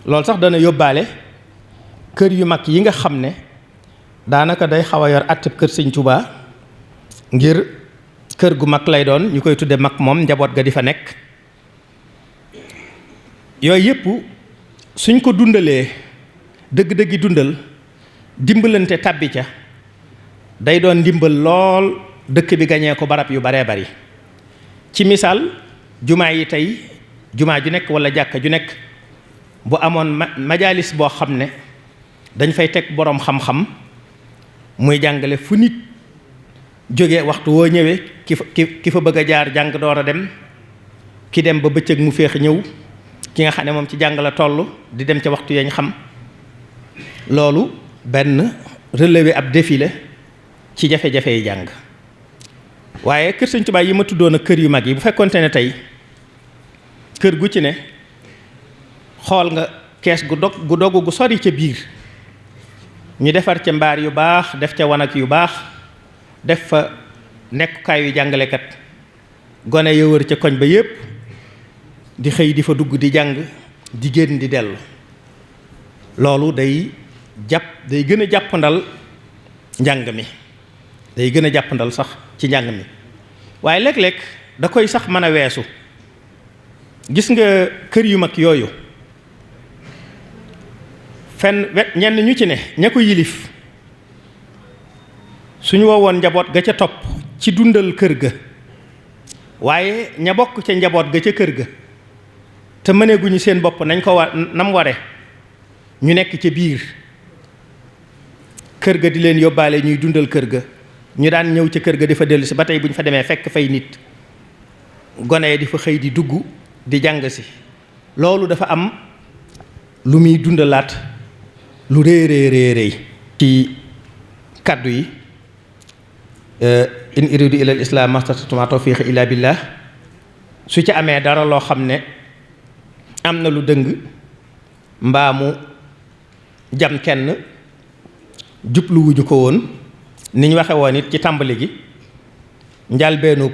loolu sax dana yóbbaale kër yu mag yi nga xam ne daanaka day xaw a yor atteb kër Sëriñ Tuubaa ngir kër gu mag lay doon ñu koy tudde mag moom njaboot ga di fa nekk yooyu yépp suñ ko dundalee dëgg-dëggi dundal dimbalante tàbbi ca day doon ndimbal lool dëkk bi gañee ko barab yu baree bari ci misaal jumaa yi tey jumaa ju nekk wala jàkka ju nekk bu amoon majalis boo xam ne dañ fay teg boroom xam-xam muy jàngale fu nit jóge waxtu woo ñëwee ki fa bëgg a jaar jàng door a dem ki dem ba bëccëg mu féex ñëw ki nga xam ne moom ci jàng la toll di dem ca waxtu yañ xam loolu benn relevé ab défilé ci jafe-jafe yi jàng waaye kër Sëriñ Tuubaa yi ma tuddoon ak kër yu mag yi bu fekkonte ne tey kër gu ci ne xool nga kees gu dogg gu sori ca biir ñu defar ca mbaar yu baax def ca wanag yu baax def fa nekkukaay yu jàngalekat gone ya wër ca koñ ba yépp di xëy di fa dugg di jàng di génn di dellu loolu day gën a jàppandal njàng mi day gën a jàppandal sax ci njàng mi waaye léeg-léeg da koy sax mën a weesu gis nga kër yu mag yooyu fenn ñenn ñu ci ne ña ko yilif suñu woowoon njaboot ga ca topp ci dundal kër ga waaye ña bokk ca njaboot ga ca kër ga te mëneeguñu seen bopp nañ ko nam ware ñu nekk ca biir kër ga di leen yóbbaale ñuy dundal kër ga ñu daan ñëw ca kër ga di fa dellu si ba tey bu ñu fa demee fekk fay nit gone di fa xëy di dugg di jàng si loolu dafa am lu muy dundalaat lu rëy ci kaddu yi in uridu ila al islam mastata'tu ma tawfiqi illa billah su ci amee dara loo xam ne am na lu dëng mbaa mu jam kenn jubluwuñu ko woon ni ñu waxe woon it ci tàmbali gi njalbeenug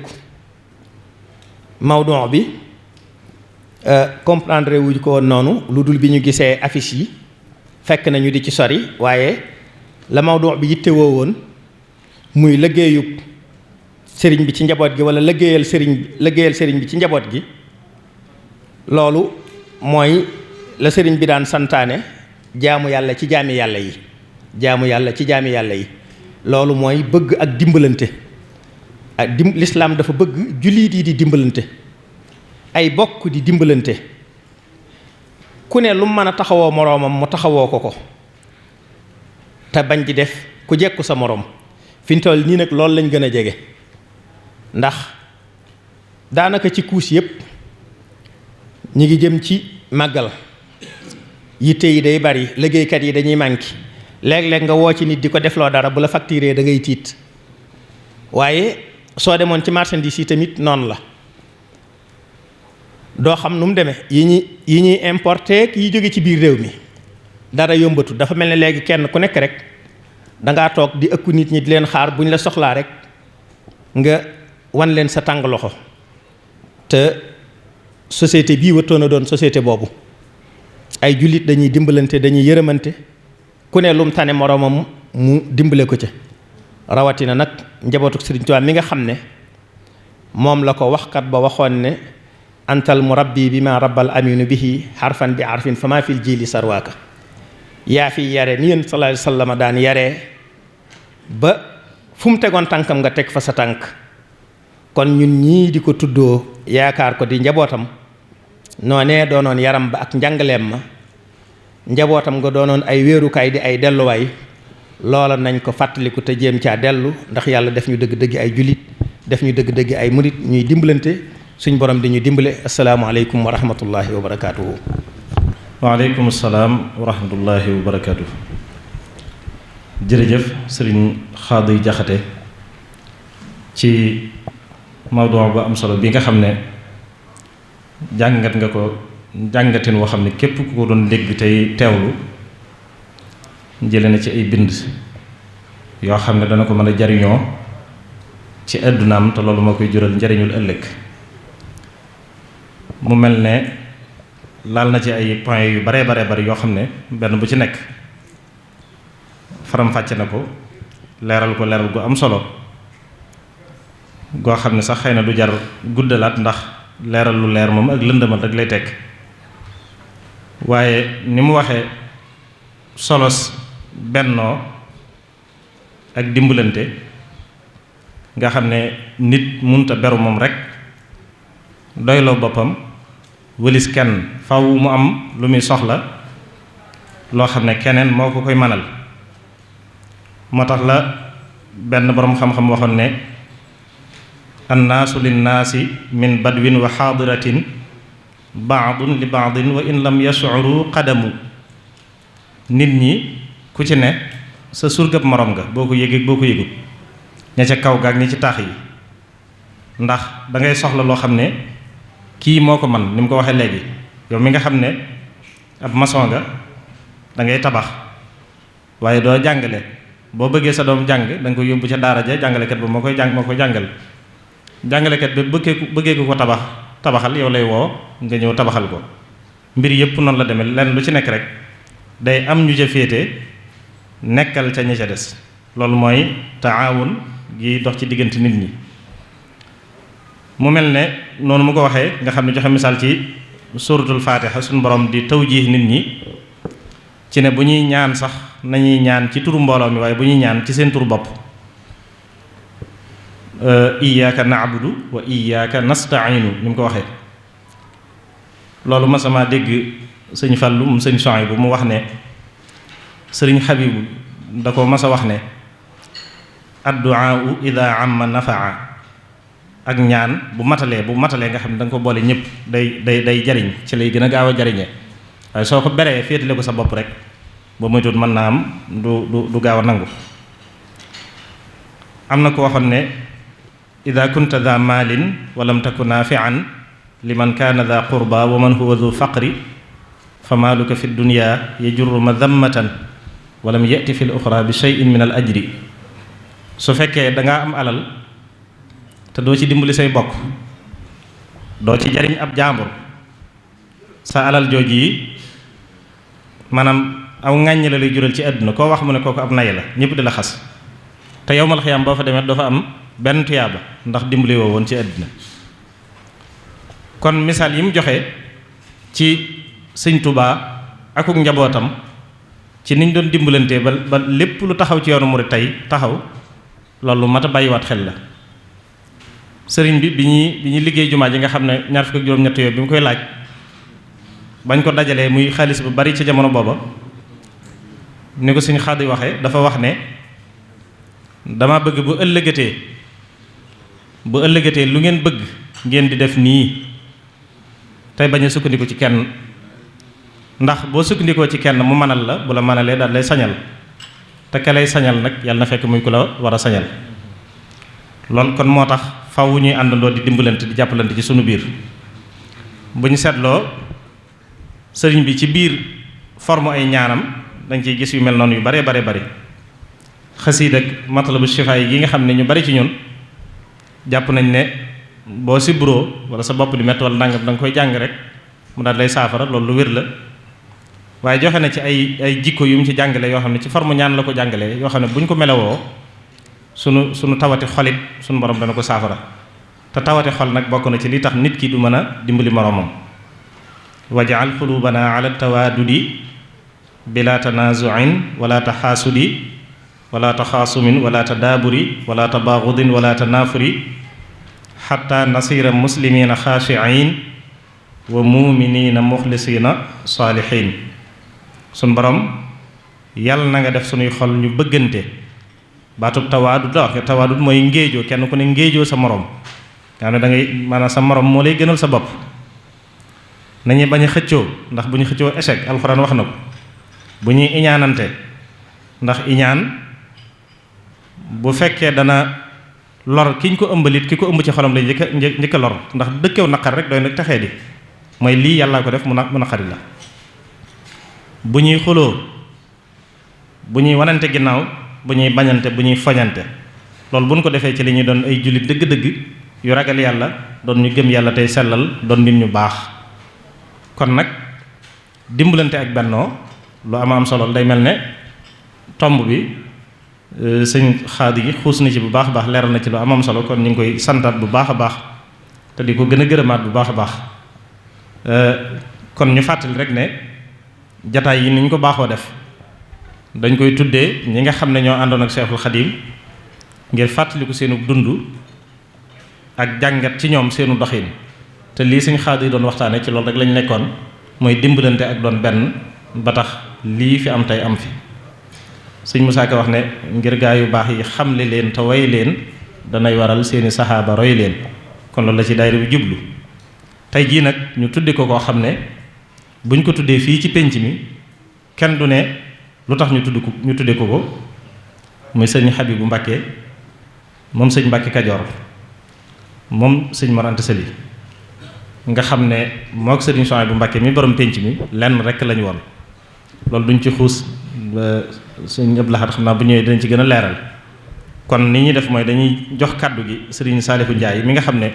mawduu bi comprendre wuñu ko woon noonu lu dul bi ñu gisee affiche yi fekk nañu di ci sori waaye la mawduu bi yittewoo woon muy liggéeyub sëriñ bi ci njaboot gi wala liggéeyal sëriñ bi ci njaboot gi loolu mooy la sëriñ bi daan santaane jaamu yàlla ci jaami yàlla yi loolu mooy bëgg ak dimbalante lislaam dafa bëgg jullit yi di dimbalante ay bokk di dimbalante ku ne lu mën a taxawoo moroomam mu taxawoo ko te bañ di def ku jekku sa moroom fi ñu toll nii nag loolu lañ gën a jege ndax daanaka ci kuus yépp ñi ngi jëm ci màggal yitte yi day bari liggéeykat yi dañuy manqué léeg-léeg nga woo ci nit di ko defloo dara bu la facturé da ngay tiit waaye soo demoon ci marchandise yi tamit noonu la doo xam nu mu demee yi ñuy importé yi jóge ci biir réew mi dara yombatu dafa mel ne léegi kenn ku nekk rek dangaa toog di ëkku nit ñi di leen xaar bu ñu la soxlaa rek nga wan leen sa tàng loxo te société bii wëttoon a doon société boobu ay jullit dañuy dimbalante dañuy yërëmante ku ne lum tane moroomam mu dimbale ko ca rawatina nag njabootu Sëriñ Tuubaa mi nga xam ne moom la ko waxkat ba waxoon ne antal murabbi bi ma rabbal aminu bihi harfan bi harfin fa ma fil jili sarwaaka yaa fi yare ni yéen sallallahu alayhi wa sallam daan yaree ba fu mu tegoon tànkam nga teg fa sa tànk kon ñun ñii di ko tuddoo yaakaar ko di njabootam noonee doonoon yaram ba ak njàngaleem ma njabootam nga doonoon ay wéerukaay di ay delluwaay loola nañ ko fàttaliku te jéem caa dellu ndax yàlla def ñu dëgg-dëgg ay jullit def ñu dëgg-dëgg ay murit ñuy dimbalante suñ borom di ñu dimbale asalaamaaleykum wa rahmatullahi wa barakaatuhu. waaleykum salaam wa rahmatullahi wa barakaatuhu. jërëjëf sëriñ Xaadi Jaxate ci mawdu bu am solo bi nga xam ne jàngat nga ko jàngatin woo xam ne képp ku ko doon dégg tey teewlu jële na ci ay bind yoo xam ne dana ko mën a jariñoo ci àddunaam te loolu moo koy jural njariñul ëllëg mu mel ne laal na ci ay points yu bare bari yoo xam ne benn bu ci nekk faram-fàcce na ko leeral gu am solo goo xam ne sax xëy na du jar guddalaat ndax leeral lu leer moom ak lëndëmal rek lay tekk waaye ni mu waxee solos bennoo ak dimbalante nga xam ne nit munta beru moom rek doyloo boppam wëlis kenn faw mu am lu muy soxla loo xam ne keneen moo ko koy mënal moo tax la benn boroom xam-xam waxoon ne annaasu linnaasi min badwin wa xaadiratin baadun li baadin wa in lam yashuru qadamu nit ñi ku ci ne sa surgab morom nga boo ko yëgee boo ko yëgut ña ca kaw gaak ñi ci taax yi ndax da ngay soxla loo xam ne kii moo ko man ni mu ko waxee léegi yow mi nga xam ne ab maçon nga da ngay tabax waaye doo jàngale boo bëggee sa doom jàng da nga koy yóbbu ca daara ja jàngalekat ba moo koy jàngal jàngalekat bi bëggee ko tabaxal yow lay woo nga ñëw tabaxal ko mbir yëpp noonu la demee lenn lu ci nekk rek day am ñu ca féete nekkal ca ñi ca des loolu mooy taawun gi dox ci diggante nit ñi mu mel ne noonu mu ko waxee nga xam ne joxe misaal ci suratul fatiha suñu borom di tawjiih nit ñi ci ne bu ñuy ñaan sax nañuy ñaan ci turu mbooloo mi waaye bu ñuy ñaan ci seen turu bopp iyyaka na'budu wa iyyaka nasta'inu ni mu ko waxee loolu masama dégg sëñ Fallu mu sëñ Suhaybu bu mu wax ne sëriñ Habibu da ko mas a wax ne addu'aa'u idha amma nafaa ak ñaan bu matalee nga xam ne da nga ko boole ñëpp day jariñ ci lay gën a gaaw a jariñee waaye soo ko beree féetale ko sa bopp rek ba moytuwut mën naa am du gaaw a nangu am na ko waxoon ne ida kunta da maalin wa lam taku naafian liman kaana da qurba wa man huwa du faqri fa maaluka fi dunya yajurru madammatan wa lam yati fi l oxra bi cheyin min al ajri su fekkee dangaa am alal te doo ci dimbali say bokk doo ci jariñ ab jaambur sa alal jooju yi maanaam aw ŋàññi la lay jural ci àdduna koo wax mu ne kooku ab nay la ñëpp di la xas te yowmal xiyaam boo fa demee doo fa am benn tuyaaba ndax dimbali woo woon ci àdduna kon misaal yi mu joxe ci sëñ Tuubaa akuk njabootam ci niñ doon dimbalantee ba lépp lu taxaw ci yoonu murid tey taxaw loolu mat a bàyyiwaat xel la sëriñ bi bi ñuy liggéey jumaa ji nga xam ne ñaar fukk ak juróom-ñett yooyu bi mu koy laaj bañ ko dajalee muy xaalis bu bari ci jamono booba ni ko sëñ Xaadi waxee dafa wax ne dama bëgg bu ëllëgatee lu ngeen bëgg ngeen di def nii tey bañ a sukkandiku ci kenn ndax boo sukkandikoo ci kenn mu mënal la bu la mënalee daal lay sañal te ka lay sañal nag yàlla na fekk muy ku la war a sañal loolu kon moo tax faw ñuy àndandoo di dimbalante di jàppalante ci sunu biir bu ñu seetloo sëriñ bi ci biir forme ay ñaanam dañ ciy gis yu mel noonu yu bare bari xasiid ak matlabu shifa yi nga xam ne ñu bari ci ñun jàpp nañ ne boo sibroo wala sa bopp di métti wala nangam da nga koy jàng rek mu daal lay saafara loolu lu wér la. waaye joxe na ci ay jikko yu mu ci jàngale yoo xam ne ci forme ñaan la ko jàngalee yoo xam ne bu ñu ko melowoo sunu tawati xolit sunu borom dana ko saafara te tawati xol nag bokk na ci li tax nit ki du mën a dimbali moromam. wajaal qulubana ala tawaadudi bila tanazuin wala taxaasudi wala taxaasumin wala tadaaburi wala tabaagudin wala tanaafuri xatta nasira muslimina xaashiin wa muminina muxlisina saalihin. sun borom yàlla na nga def sunuy xol ñu bëggante. baatub tawaadud la wax tawaadud mooy ngéejoo kenn ku ne ngéejoo sa morom nga xam ne da ngay maanaam sa morom moo lay gënal sa bopp. nañuy bañ a xëccoo ndax bu ñu xëccoo échec alxuraan wax na ko. bu ñuy iñaanante ndax iñaan bu fekkee dana lor ki ñu ko ëmbalit ki ko ëmb ci xolam lay njëkk a lor ndax dëkkew naqar rek doy nag texee di mooy lii yàllaa ko def mu naqari la. bu ñuy xuloo bu ñuy wanante ginnaaw bu ñuy bañante bu ñuy foñante loolu bu ñu ko defee ci li ñuy doon ay jullit dëgg-dëgg yu ragal yàlla doon ñu gëm yàlla tey sellal doon nit ñu baax. kon nag dimbalante ak bennoo lu am solo day mel ne tomb bi sëñ Xaadi gi xuus na ci bu baax a baax leeral na ci lu am solo kon ñu ngi koy santaat bu baax a baax te di ko gën a gërëmaat bu baax a baax. kon ñu fàttali rek ne jataay yi ni ñu ko baaxoo def dañ koy tuddee ñi nga xam ne ñoo àndoon ak Seexul Xadiim ngir fàttaliku seenu dund ak jàngat ci ñoom seenu doxin te lii sëñ Xaadi yi doon waxtaane ci loolu rek lañ nekkoon mooy dimbalante ak doon benn ba tax lii fi am tey am fi. sëñ Musaa Ka wax ne ngir gaa yu baax yi xamle leen te way leen danay waral seeni saxaaba roy leen kon loolu la ci daayira bi jublu. tey jii nag ñu tudde ko koo xam ne buñ ko tuddee fii ci pénc mi kenn du ne lu tax ñu tudde ko muy sëñ Habibu Mbàkke moom sëñ Mbàkke Kajoor moom sëñ Mor Anta Sali nga xam ne mook sëriñ Souhaïbou Mbàkke mi borom pénc mi lenn rek lañu woon. loolu duñ ci xuus sëñ Abdou Lahad xam naa bu ñëwee dinañ ci gën a leeral. kon ni ñuy def mooy dañuy jox kàddu gi sëriñ Saalihu Njaay mi nga xam ne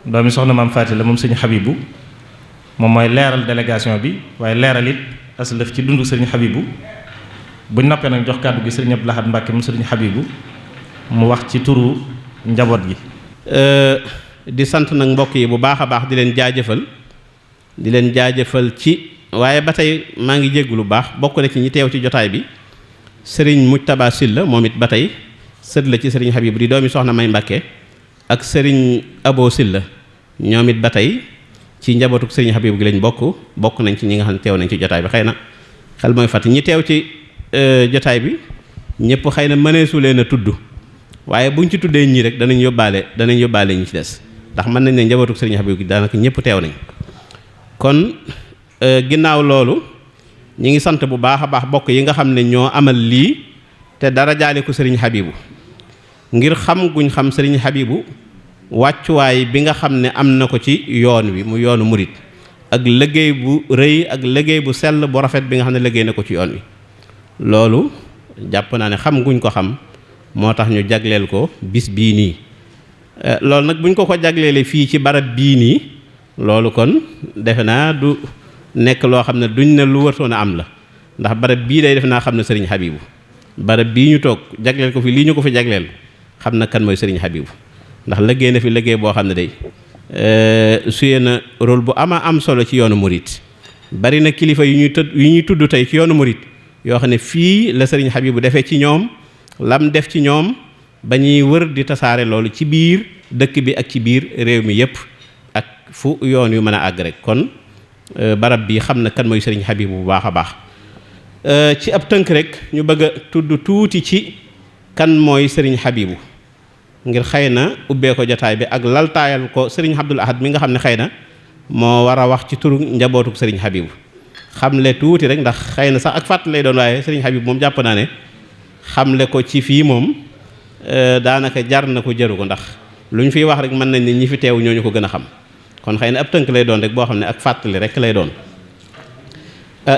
doomi soxna maam Faati la moom sëñ Habibu moom mooy leeral délégation bi waaye leeral it aslëf ci dundu sëriñ Habibu buñ noppee nag jox kàddu gi sëriñ Abdou Lahad Mbàkke moom sëriñ Habibu mu wax ci turu njaboot gi. di sant nag mbokk yi bu baax a baax di leen jaajëfal ci waaye ba tey maa ngi jéggu lu baax bokk na ci ñi teew ci jotaay bi sëriñ Mujtaba Silla moom it ba tey sët la ci sëriñ Habibu di doomi soxna May Mbàkke ak sëriñ Abo Silla ñoom it ba tey ci njabootuk sëriñ Habibu gi lañ bokk nañ ci ñi nga xam ne teew nañ ci jotaay bi xëy na xel mooy fàtte ñi teew ci jotaay bi ñëpp xëy na mëneesu leen a tudd waaye buñ ci tuddee ñii rek danañ yóbbaale ñi ci des ndax mën nañ ne njabootuk sëriñ Habibu gi daanaka ñëpp teew nañ kon ginnaaw loolu ñi ngi sant bu baax a baax bokk yi nga xam ne ñoo amal lii te dara jaale ko sëriñ Habibu ngir xam guñ xam sëriñ Habibu wàccuwaay bi nga xam ne am na ko ci yoon wi mu yoonu murit ak liggéey bu rëy ak liggéey bu sell bu rafet bi nga xam ne liggéey na ko ci yoon wi loolu jàpp naa ne xam guñ ko xam moo tax ñu jagleel ko bis bii nii loolu nag buñ ko jagleele fii ci barab bii nii loolu kon defe naa du nekk loo xam ne duñ ne lu wartoon a am la ndax barab bii day defe naa xam ne sëriñ Habibu barab bii ñu toog jagleel ko fi lii ñu ko fi jagleel xam na kan mooy sëriñ Habibu ndax liggéey na fi liggéey boo xam ne day suyee na rôle bu am solo ci yoonu murit bari na kilifa yu ñuy tudd tey ci yoonu murit yoo xam ne fii la sëriñ Habibu defee ci ñoom lam def ci ñoom ba ñuy wër di tasaare loolu ci biir dëkk bi ak ci biir réew mi yépp ak fu yoon yu mën a àgg rek kon barab bi xam na kan mooy sëriñ Habibu bu baax a baax ci ab tënk rek ñu bëgg a tudd tuuti ci kan mooy sëriñ Habibu ngir xëy na ubbee ko jotaay bi ak laltaayal ko sëriñ Abdul Ahad mi nga xam ne xëy na moo war a wax ci turu njabootuk sëriñ Habibu xamle tuuti rek ndax xëy na sax ak fàtt lay doon waaye sëriñ Habibu moom jàpp naa ne xamle ko ci fii moom daanaka jar na ko jaru ko ndax lu ñu fiy wax rek mën nañ ne ñi fi teew ñooñu ko gën a xam kon xëy na ab tënk lay doon rek boo xam ne ak fàttali rek lay doon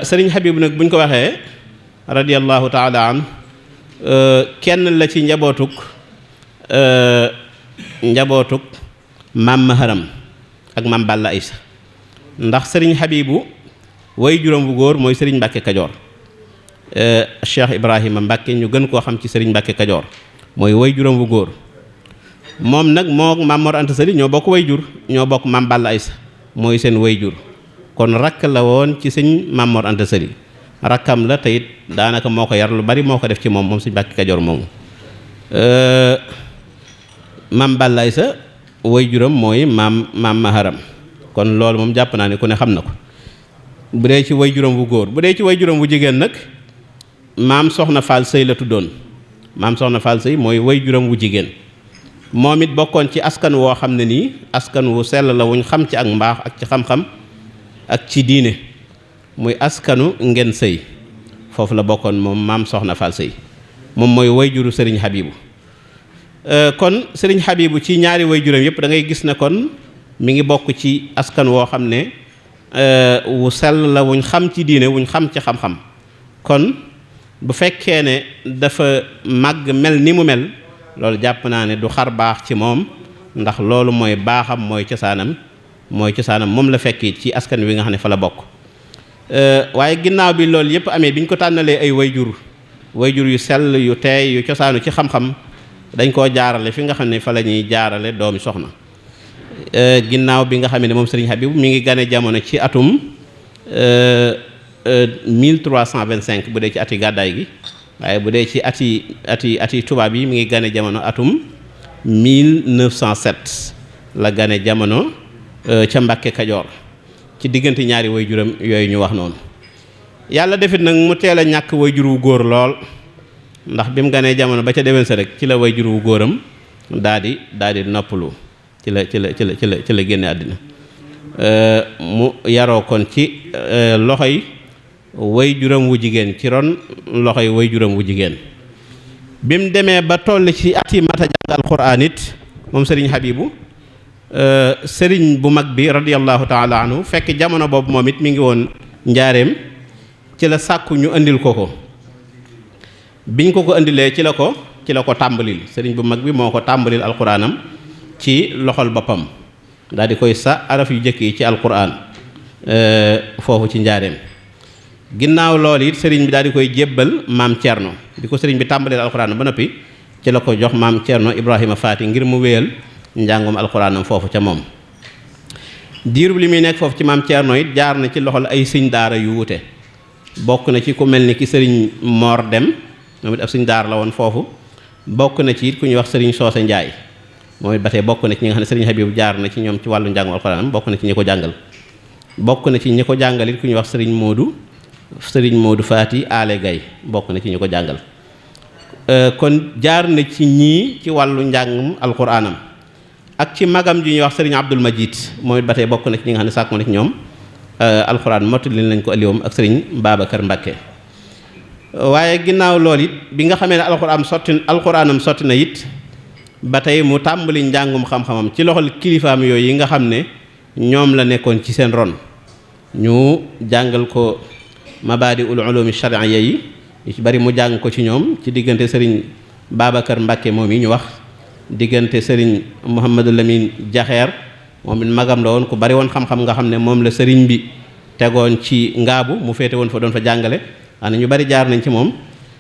sëriñ Habibu nag buñ ko waxee radiyallahu taala an kenn la ci njabootuk maam Maharam ak maam Balla Aysa ndax sëriñ Habibu way juróom bu góor mooy sëriñ Mbàkke Kajoor Cheikh Ibrahima Mbàkke ñu gën koo xam ci sëriñ Mbàkke Kajoor mooy way juróom bu góor moom nag moo maam Mor Anta Sali ñoo bokk way jur ñoo bokk maam Balla Aysa mooy seen way jur kon rakk la woon ci sëñ maam Mor Anta Sali rakkam la te it daanaka moo ko yar lu bari moo ko def ci moom sëñ Mbàkke Kajoor moomu maam Balla Aysa way juram mooy maam Maharam kon loolu moom jàpp naa ne ku ne xam na ko bu dee ci way juram bu góor bu dee ci way juram bu jigéen nag maam Soxna Fall Sëy la tuddoon maam Soxna Fall Sëy mooy way juram wu jigéen moom it bokkoon ci askan woo xam ne nii askan wu sell la wuñ xam ci ak mbaax ak ci xam-xam ak ci diine muy askanu Ngeen Sëy foofu la bokkoon moom maam Soxna Fall Sëy moom mooy way juru sëriñ Habibu kon sëriñ Habibu ci ñaari way juram yëpp da ngay gis ne kon mi ngi bokk ci askan woo xam ne wu sell la wuñ xam ci diine wuñ xam ci xam-xam kon bu fekkee ne dafa màgg mel ni mu mel loolu jàpp naa ne du xar baax ci moom ndax loolu mooy baaxam mooy cosaanam moom la fekki ci askan wi nga xam ne fa la bokk waaye ginnaaw bi loolu yëpp amee bi ñu ko tànnalee ay wayjur yu sell yu teey yu cosaanu ci xam-xam dañ koo jaarale fi nga xam ne fa la ñuy jaarale doomi soxna ginnaaw bi nga xam ne moom Serigne Habib mi ngi gane jamono ci atum 1325 bu dee ci ati gàddaay gi waaye bu dee ci ati tubaab yi mi ngi gane jamono atum 1907 la gane jamono ca Mbàkke Kajoor ci diggante ñaari waajuram yooyu ñu wax noonu yàlla defit nag mu teel a ñàkk waajur wu góor lool ndax bi mu ganee jamono ba ca déwén sa rek ci la waajur wu góoram daa di noppalu ci la génne àddina mu yaroo kon ci loxoy waajuram wu jigéen ci ron loxoy waajuram wu jigéen bi mu demee ba toll ci at yi mata jàng alquran it moom sëriñ Habibu sëriñ bu mag bi radiyallahu taala anhu fekk jamono boobu moom it mi ngi woon njaareem ci la sàkku ñu andil ko biñ ko indilee ci la ko tàmbalil sëriñ bu mag bi moo ko tàmbalil alquranam ci loxol boppam daal di koy sa araf yu jëkk yi ci alquran foofu ci njaareem ginnaaw loolu it sëriñ bi daal di koy jébbal maam Thierno di ko sëriñ bi tàmbalil alquran ba noppi ci la ko jox maam Thierno Ibrahima Faati ngir mu wéyal njàngum alquranam foofu ca moom diirub li muy nekk foofu ci maam Thierno it jaar na ci loxol ay sëñ daara yu wute bokk na ci ku mel ni ki sëriñ Mor Dem moom it ab sëñ daara la woon foofu bokk na ci it ku ñuy wax sëriñ Soose Njaay moom it ba tey bokk na ci ñi nga xam ne sëriñ Habib jaar na ci ñoom ci wàllu njàngum alquranam bokk na ci ñi ko jàngal bokk na ci ñi ko jàngal it ku ñuy wax sëriñ Moodu Faati Ale Gay bokk na ci ñi ko jàngal kon jaar na ci ñii ci wàllu njàngum alquranam ak ci magam ji ñuy wax sëriñ Abdul Majid moom it ba tey bokk na ci ñi nga xam ne sàkku na ci ñoom alquran mottali lañ ko alliwam ak sëriñ Babacar Mbakke waaye ginnaaw loolu it bi nga xamee ne alquranam sotti na it ba tey mu tàmbali njàngum xam-xamam ci loxol kilifaam yooyu yi nga xam ne ñoom la nekkoon ci seen ron ñu jàngal ko mabaadi ul ulumi shar'iyya yi ci bari mu jàng ko ci ñoom ci diggante sëriñ Babacar Mbakke moom yi ñu wax diggante sëriñ Mouhamadou Lamine Jaxeer moom it magam la woon ku bari woon xam-xam nga xam ne moom la sëriñ bi tegoon ci ngaabu mu féete woon fa doon fa jàngale ana ñu bari jaar nañ ci moom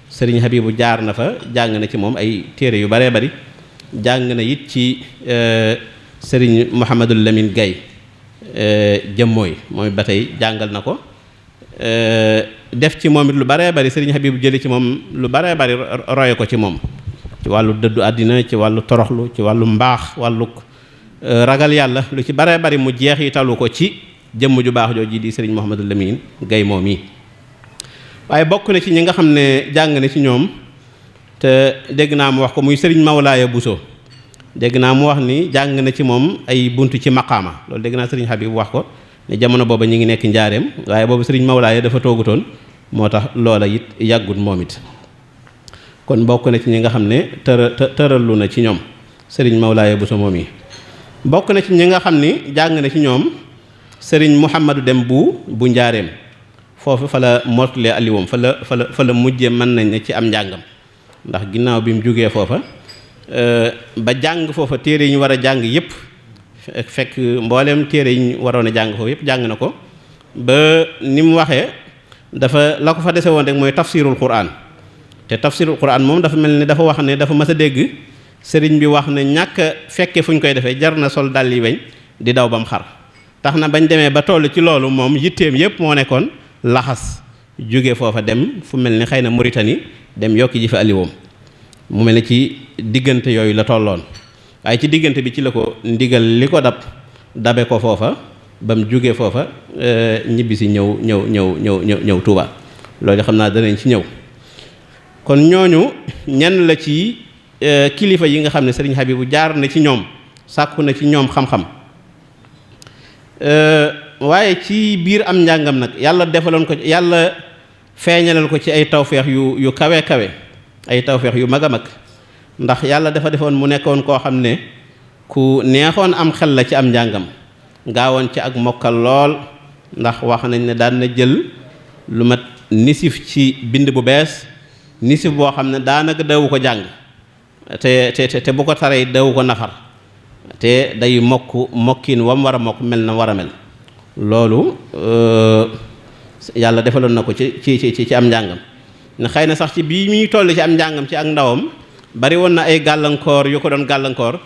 sëriñ Habibu jaar na fa jàng na ci moom ay téere yu baree bari jàng na it ci sëriñ Mouhamadou Lamine Gaye jëmmooy moom it ba tey jàngal na ko def ci moom it lu baree bari sëriñ Habibu jële ci moom lu baree bari roye ko ci moom ci wàllu dëddu àddina ci wàllu toroxlu ci wàllu mbaax wàllu ragal yàlla lu ci baree bari mu jeexitalu ko ci jëmm ju baax jooju di sëriñ Mouhamadou Lamine Gaye moom yi waaye bokk na ci ñi nga xam ne jàng na ci ñoom te dégg naa mu wax ko muy sëriñ Mawlaaya Buso dégg naa mu wax ni jàng na ci moom ay buntu ci maqaama loolu dégg naa sëriñ Habib wax ko ne jamono booba ñu ngi nekk njaareem waaye boobu sëriñ Mawlaaya dafa toogutoon moo tax loola it yàggut moom it kon bokk na ci ñi nga xam ne tëralu na ci ñoom sëriñ Mawlaaya Buso moom yi bokk na ci ñi nga xam ni jàng na ci ñoom sëriñ Mouhamadou Dem bu njaareem foofu fa la mottalee alliwoom fa la mujjee mën nañ ne ci am njàngam ndax ginnaaw bi mu jógee foofa ba jàng foofa téere yi ñu war a jàng yépp fekk mboolem téere yi ñu waroon a jàng foofu yëpp jàng na ko ba ni mu waxee dafa la ko fa dese woon rek mooy tafsirul quran te tafsirul quran moom dafa mel ni dafa wax ne dafa mas a dégg sëriñ bi wax ne ñàkk a fekke fu ñu koy defee jar na sol dal yi weñ di daw bam xar tax na bañ demee ba toll ci loolu moom yitteem yëpp moo nekkoon laxas jóge foofa dem fu mel ni xëy na Mauritanie dem yokki ji fa aliwoom mu mel ni ci diggante yooyu la tolloon waaye ci diggante bi ci la ko ndigal li ko dabe ko foofa ba mu jóge foofa ñibbi si ñëw Tuuba loolu xam naa danañ ci ñëw kon ñooñu ñenn la ci kilifa yi nga xam ne Sëriñ Habibu jaar na ci ñoom sàkku na ci ñoom xam-xam waaye ci biir am njàngam nag yàlla defaloon ko yàlla feeñalal ko ci ay tawfeex yu kawe kawe ay tawfeex yu mag a mag ndax yàlla dafa defoon mu nekkoon koo xam ne ku neexoon am xel la ci am njàngam gaawoon ci ak mokkal lool ndax wax nañ ne daan na jël lu mat nisif ci bind bu bees nisif boo xam ne daanaka dawu ko jàng te bu ko taree dawu ko nafar te day mokkin wam war a mokk mel na war a mel loolu yàlla defaloon na ko ci am njàngam ne xëy na sax ci bii muy toll ci am njàngam ci ak ndawam bari woon na ay gàllankoor yu ko doon gàllankoor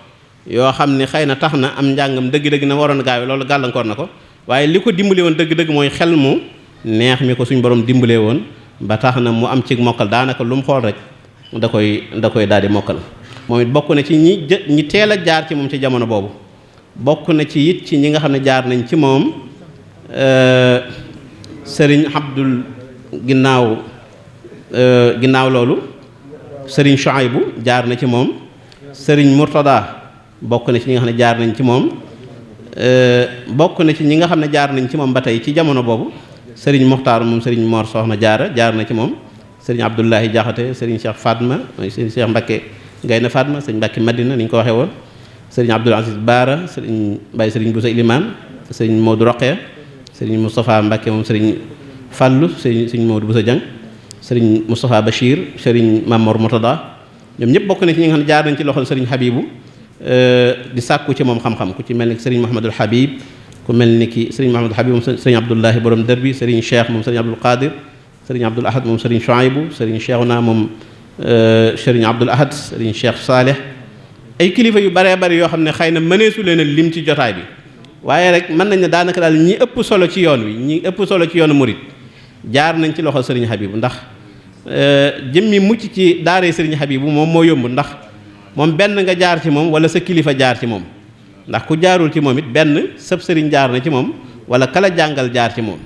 yoo xam ne xëy na tax na am njàngam dëgg-dëgg na waroon gaawe loolu gàllankoor na ko waaye li ko dimbale woon dëgg-dëgg mooy xel mu neex mi ko suñ borom dimbalee woon ba tax na mu am ci mokkal daanaka lu mu xool rek da koy daal di mokkal moom it bokk na ci ñi teel a jaar ci moom ci jamono boobu bokk na ci it ci ñi nga xam ne jaar nañ ci moom sëriñ Abdul ginnaaw loolu sëriñ Shuaybu jaar na ci moom sëriñ Murtada bokk na ci ñi nga xam ne jaar nañ ci moom bokk na ci ñi nga xam ne jaar nañ ci moom ba tey ci jamono boobu sëriñ Muxtaar moom sëriñ Mor Soxna jaar na ci moom sëriñ Abdullahi Jaxate sëriñ Cheikh Fatma sëriñ Cheikh Mbakke Gayna Fatma sëriñ Mbakke Madina ni ñu ko waxee woon sëriñ Abdul Aziz Baara sëriñ Baye sëriñ Boussa Ilimaan sëriñ Modou Roqee sëriñ Moustapha Mbakke moom sëriñ Fallu sëriñ Modou Boussa Diang sëriñ Moustapha Bachir sëriñ Mamor Murtada ñoom ñëpp bokk na ci ñi nga xam ne jaar nañ ci loxol sëriñ Habibu di sàkku ci moom xam-xam ku ci mel ni sëriñ Mahamadul Habib ku mel ni ki sëriñ Mahamadul Habib moom sëriñ Abdullahi borom dër bi sëriñ Cheikh moom sëriñ Abdul Qadir sëriñ Abdul Ahad moom sëriñ Shuaybu sëriñ Cheikhuna moom sëriñ Abdul Ahad sëriñ Cheikh Saleh ay kilifa yu baree bari yoo xam ne xëy na mëneesu leen a lim ci jotaay bi waaye rek mën nañ ne daanaka daal ñi ëpp solo ci yoon wi ñi ëpp solo ci yoonu murit jaar nañ ci loxol sëriñ Habibu ndax jëmmi mucc ci daaree sëriñ Habibu moom moo yomb ndax moom benn nga jaar ci moom wala sa kilifa jaar ci moom ndax ku jaarul ci moom it benn sëb sëriñ jaar na ci moom wala kala jàngal jaar ci moom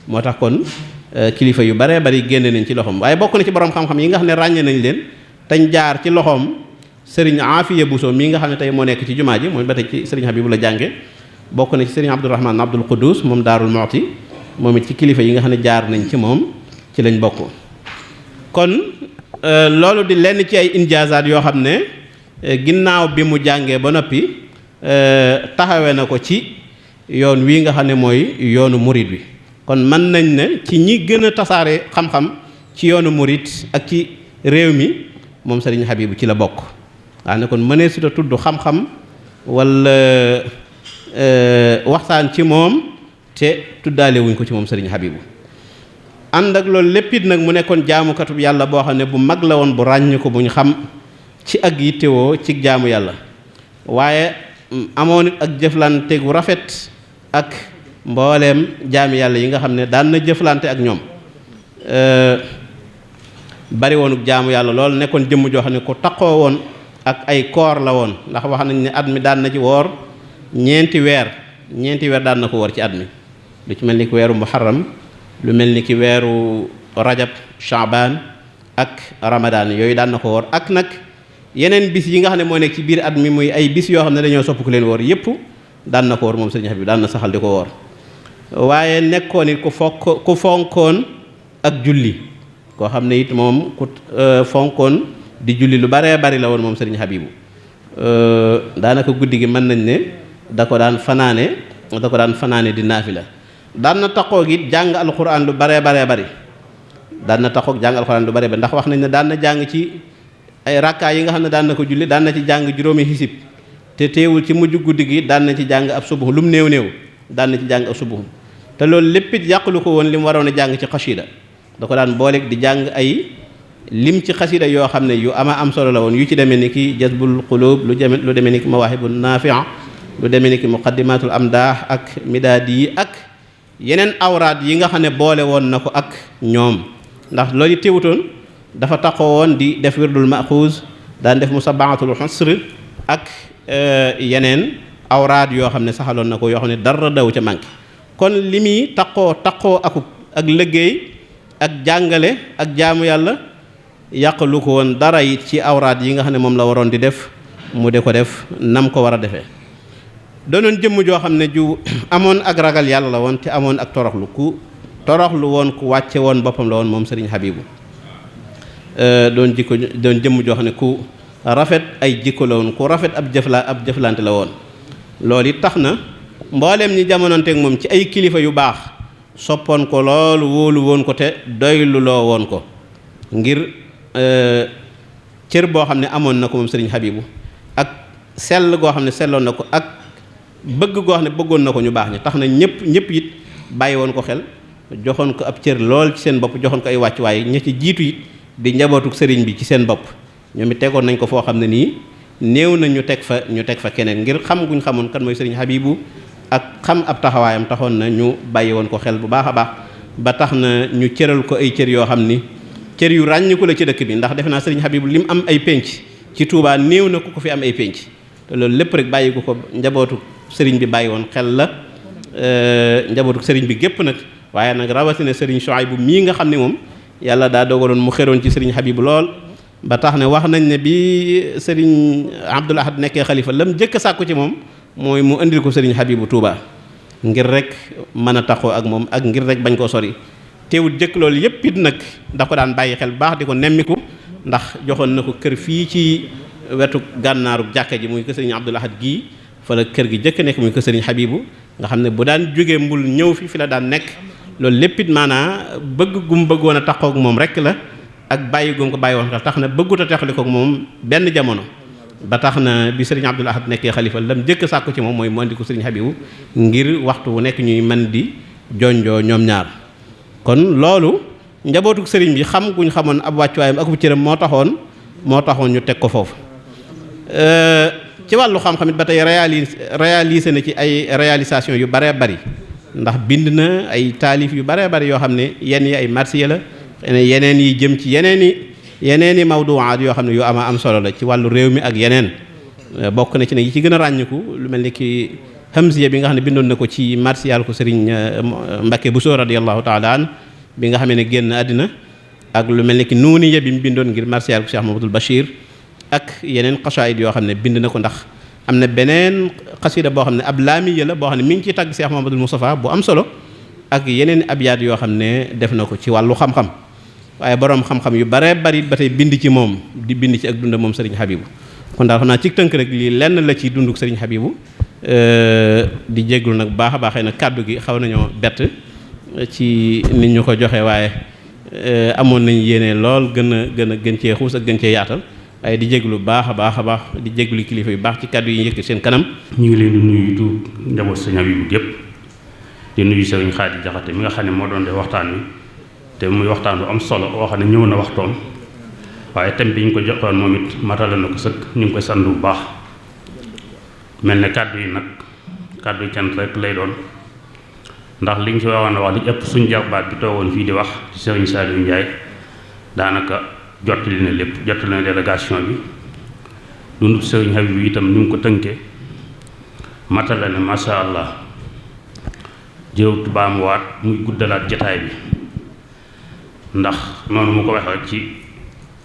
moo tax kon kilifa yu baree bari génne nañ ci loxoom waaye bokk na ci borom xam-xam yi nga xam ne ràññee nañ leen tañ jaar ci loxoom sëriñ Afiya Buso mii nga xam ne tey moo nekk ci jumaa ji mooy ba tey ci sëriñ Habibu la jànge bokk na ci sëriñ Abdourahman Abdul Quddus moom Daarul Muxti moom it ci kilifa yi nga xam ne jaar nañ ci moom ci lañ bokk kon loolu di lenn ci ay injaazaat yoo xam ne ginnaaw bi mu jàngee ba noppi taxawee na ko ci yoon wii nga xam ne mooy yoonu murit wi kon mën nañ ne ci ñi gën a tasaare xam-xam ci yoonu murit ak ci réew mi moom sëriñ Habibu ci la bokk waa ne kon mënee su ta tudd xam-xam wala waxtaan ci moom te tuddaale wuñ ko ci moom sëriñ Habibu ànd ak loolu lépp it nag mu nekkoon jaamukatub yàlla boo xam ne bu mag la woon bu ràññ ko bu ñu xam ci ak yittewoo ci jaamu yàlla waaye amoon it ak jëflante gu rafet ak mbooleem jaami yàlla yi nga xam ne daan na jëflante ak ñoom bari woonu jaamu yàlla lool nekkoon jëmm joo xam ne ku taqoo woon ak ay koor la woon ndax wax nañ ne at mi daan na ci woor ñeenti weer daan na ko woor ci at mi lu ci mel ni ki weeru muharram lu mel ni ki weeru rajab shaaban ak ramadan yooyu daan na ko woor ak nag yeneen bis yi nga xam ne moo nekk ci biir at mi muy ay bis yoo xam ne dañoo sopp ku leen woor yépp daan na ko woor moom sëriñ Habib daan na saxal di ko woor waaye nekkoon it ku fonkoon ak julli koo xam ne it moom ku fonkoon di julli lu baree bari la woon moom sëriñ Habibu daanaka guddi gi mën nañ ne da ko daan fanaane di naafila daan na taxoog it jàng alxuraan lu baree bari ndax wax nañ ne daan na jàng ci ay rakkaa yi nga xam ne daan na ko julli daan na ci jàng juróomi xisib te teewul ci mujj guddi gi daan na ci jàng ab subuh lu mu néew néew daan na ci jàng ab subuh te loolu lépp it yàqulu ko woon li mu waroon a jàng ci xasida da ko daan booleeg di jàng ay lim ci xasida yoo xam ne yu ama am solo la woon yu ci demee ni ki jazbul qulub lu demee ni ki mawahibun nafi'a lu demee ni ki muqaddimatul amdah ak midaadi yi ak yeneen awraat yi nga xam ne boole woon na ko ak ñoom ndax loolu teewutoon dafa taxoo woon di def wirdul maxuus daan def musabbahatul xusr ak yeneen awraat yoo xam ne saxaloon na ko yoo xam ne dara daw ca manqué kon li muy taxoo ak liggéey ak jàngale ak jaamu yàlla yàqalu ko woon dara it ci awraat yi nga xam ne moom la waroon di def mu de ko def nam ko war a defee doonoon jëmm joo xam ne ju amoon ak ragal yàlla la woon te amoon ak toroxlu ku toroxlu woon ku wàcce woon boppam la woon moom Serigne Habibou doon jëmm joo xam ne ku rafet ay jikko la woon ku rafet ab jëflante la woon loolu it tax na mbooleem ñi jamononteeg moom ci ay kilifa yu baax soppoon ko loolu wóolu woon ko te doylu loo woon ko ngir cër boo xam ne amoon na ko moom Serigne Habibou ak sell goo xam ne selloon na ko ak bëgg goo xam ne bëggoon na ko ñu baax ñi tax na ñëpp it bàyyi woon ko xel joxoon ko ab cër lool ci seen bopp joxoon ko ay wàccuwaay ña ci jiitu it di njabootuk sëriñ bi ci seen bopp ñoom it tegoon nañ ko foo xam ne nii néew na ñu teg fa keneen ngir xam guñ xamoon kan mooy Serigne Habibou ak xam ab taxawaayam taxoon na ñu bàyyi woon ko xel bu baax a baax ba tax na ñu cëral ko ay cër yoo xam ni cër yu ràññiku la ci dëkk bi ndax defe naa Serigne Habibou li mu am ay pénc ci Touba néew na ku ko fi am ay pénc te loolu lépp rek bàyyi ko njabootu sëriñ bi bàyyi woon xel la njabootu sëriñ bi gépp nag waaye nag rawatina Serigne Souhaïbou mii nga xam ne moom yàlla daa dogaloon mu xeroon ci Serigne Habibou lool ba tax ne wax nañ ne bi Serigne Abdoul Ahad nekkee xalifa lam jëkk sàkku ci moom mooy mu indil ko Serigne Habibou Touba ngir rek mën a taxoo ak moom ak ngir rek bañ koo sori teewut jëkk loolu yépp it nag da ko daan bàyyi xel bu baax di ko nemmiku ndax joxoon na ko kër fii ci wetu gànnaaru jàkka ji muy ko Serigne Abdoul Ahad gii fa la kër gi jëkk nekk muy ko Serigne Habibou nga xam ne bu daan jógee mbul ñëw fi la daan nekk loolu lépp it maanaa bëgg gum bëggoon a taxoo ak moom rek la ak bàyyi gum ko bàyyi woon tax na bëggut a teqali ko ak moom benn jamono ba tax na bi Serigne Abdoul Ahad nekkee xalifa lam jëkk sàkku ci moom mooy mu andi ko Serigne Habibou ngir waxtu wu nekk ñuy mën di jonjoo ñoom ñaar kon loolu njabootuk sëriñ bi xam guñ xamoon ab wàccuwaayam ak bu cëram moo taxoon ñu teg ko foofu ci wàllu xam-xam it ba tey réalisé na ci ay réalisation yu baree bari ndax bind na ay taalif yu baree bari yoo xam ne yenn yi ay marsiya la yeneen yi jëm ci yeneen i mawduwaat yoo xam ne yu am solo la ci wàllu réew mi ak yeneen bokk na ci nag yi ci gën a ràññiku lu mel ni ki hamziya bi nga xam ne bindoon na ko ci marsiyal ko Serigne Mbacké Bousso radiyallahu taala an bi nga xamee ne génn àddina ak lu mel ni ki nuuniya bi mu bindoon ngir marsiyal ko Cheikh Mamadou Bachir ak yeneen xasaayid yoo xam ne bind na ko ndax am na beneen xasida boo xam ne ab laamiya la boo xam ne mi ngi ciy tagg Cheikh Mamadou Moustapha bu am solo ak yeneen abyaat yoo xam ne def na ko ci wàllu xam-xam waaye boroom xam-xam yu bare bari ba tey bind ci moom di bind ci ak dunda moom Serigne Habibou kon daal xam naa ci tënk rek lii lenn la ci dunduk Serigne Habibou di jégglu nag bu baax a baaxee nag kàddu gi xaw nañoo bett ci nit ñu ko joxe waaye amoon nañ yéene lool gën cee xuus ak gën cee yaatal waaye di jégglu baax a baax di jégglu kilifa yu baax ci kàddu yi yëkk seen kanam. ñu ngi leen di nuyu du njaboot Serigne Habibou gépp di nuyu Serigne Khady Diakhaté mi nga xam ne moo doon def waxtaan wi te muy waxtaan bu am solo woo xam ne ñëw na waxtoon waaye thème bi ñu ko joxoon moom it matale na ko sëkk ñu ngi koy sant bu baax mel ne kàddu yi nag kàddu yi cant rek lay doon ndax liñ ci waxoon a wax li ëpp suñu jarbaat bi toogoon fii di wax ci Serigne Saliou Ndiaye daanaka jottali na lépp jottali na délégation bi dundu Serigne Habibou itam ni mu ko tënkee matale na masha Allah jëw tubaam waat muy guddalaat jataay bi ndax noonu mu ko waxee ci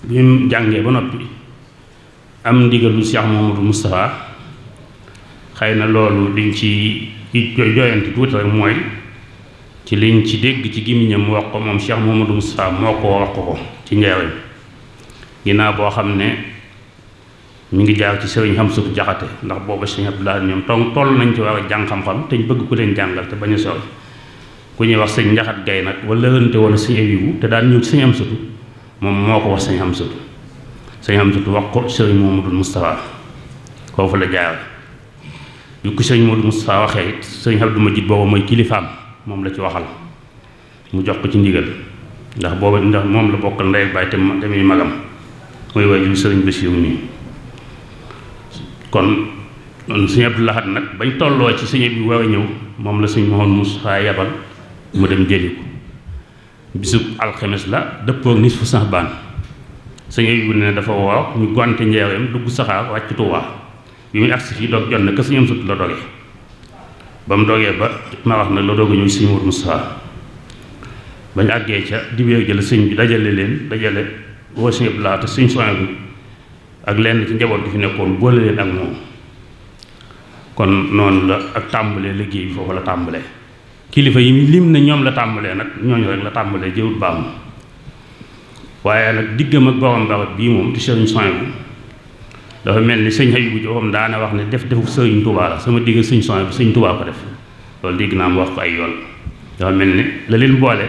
bi mu jàngee ba noppi am ndigalu Cheikh Mamadou Moustapha xëy na loolu liñ ci jooyanti tuuti rek mooy ci liñ ci dégg ci gémmiñam mu wax ko moom Cheikh Mamadou Moustapha moo ko wax ko ci njaareem ginnaaw boo xam ne mi ngi jaar ci Serigne Hamsatu Jaxate ndax booba Serigne Abdoulaye ñoom toll nañ ci war a jàng xam-xam te ñu bëgg ku leen jàngal te bañ a sori ku ñuy wax sëñ Njaxat Gay nag wala lërante wala sëñ Habibou te daan ñëw ci sëñ Hamsatu moom moo ko wax sëñ Hamsatu wax ko Serigne Mamadou Moustapha foofu la jaar bi ko sëñ Modou Moustapha waxee it sëñ Abdou Majid booba mooy kilifaam moom la ci waxal mu jox ko ci ndigal ndax booba ndax moom la bokkal ndey ak baay te muy magam mooy waajur sëriñ Bassirou nii kon sëñ Abdou Lahad nag bañ tolloo ci sëñ bi war a ñëw moom la sëñ Mouhamadou Moustapha yabal mu dem jëli ko bisub alxames la dëppoo ak nisfu Saxbaan sëñ bi ne dafa woo ñu gonte Njaaréem dugg saxaar wàcc Tuubaa bi muy agsi fii doog jot na que sëñ am sut la doge ba mu dogee ba ma wax na la doog a ñëw sëñ Mouhamadou Moustapha bañ àggee ca dibéer jël sëñ bi dajale woo sëñ Abdou Lahad te sëñ soin bi ak lenn ci njaboot gi fi nekkoon boole leen ak moom kon noonu la ak tàmbalee liggéey bi foofu la tàmbalee kilifa yi lim na ñoom la tàmbalee nag ñooñu rek la tàmbalee jëwut baam waaye nag diggam ak borom barab bii moom te sëriñ soin bu dafa mel ni sëñ Habibou Diop daana wax ne defu sëriñ Touba la sama digg sëñ soin bi sëñ Touba ko def loolu dégg naa mu wax ko ay yoon dafa mel ni la leen boole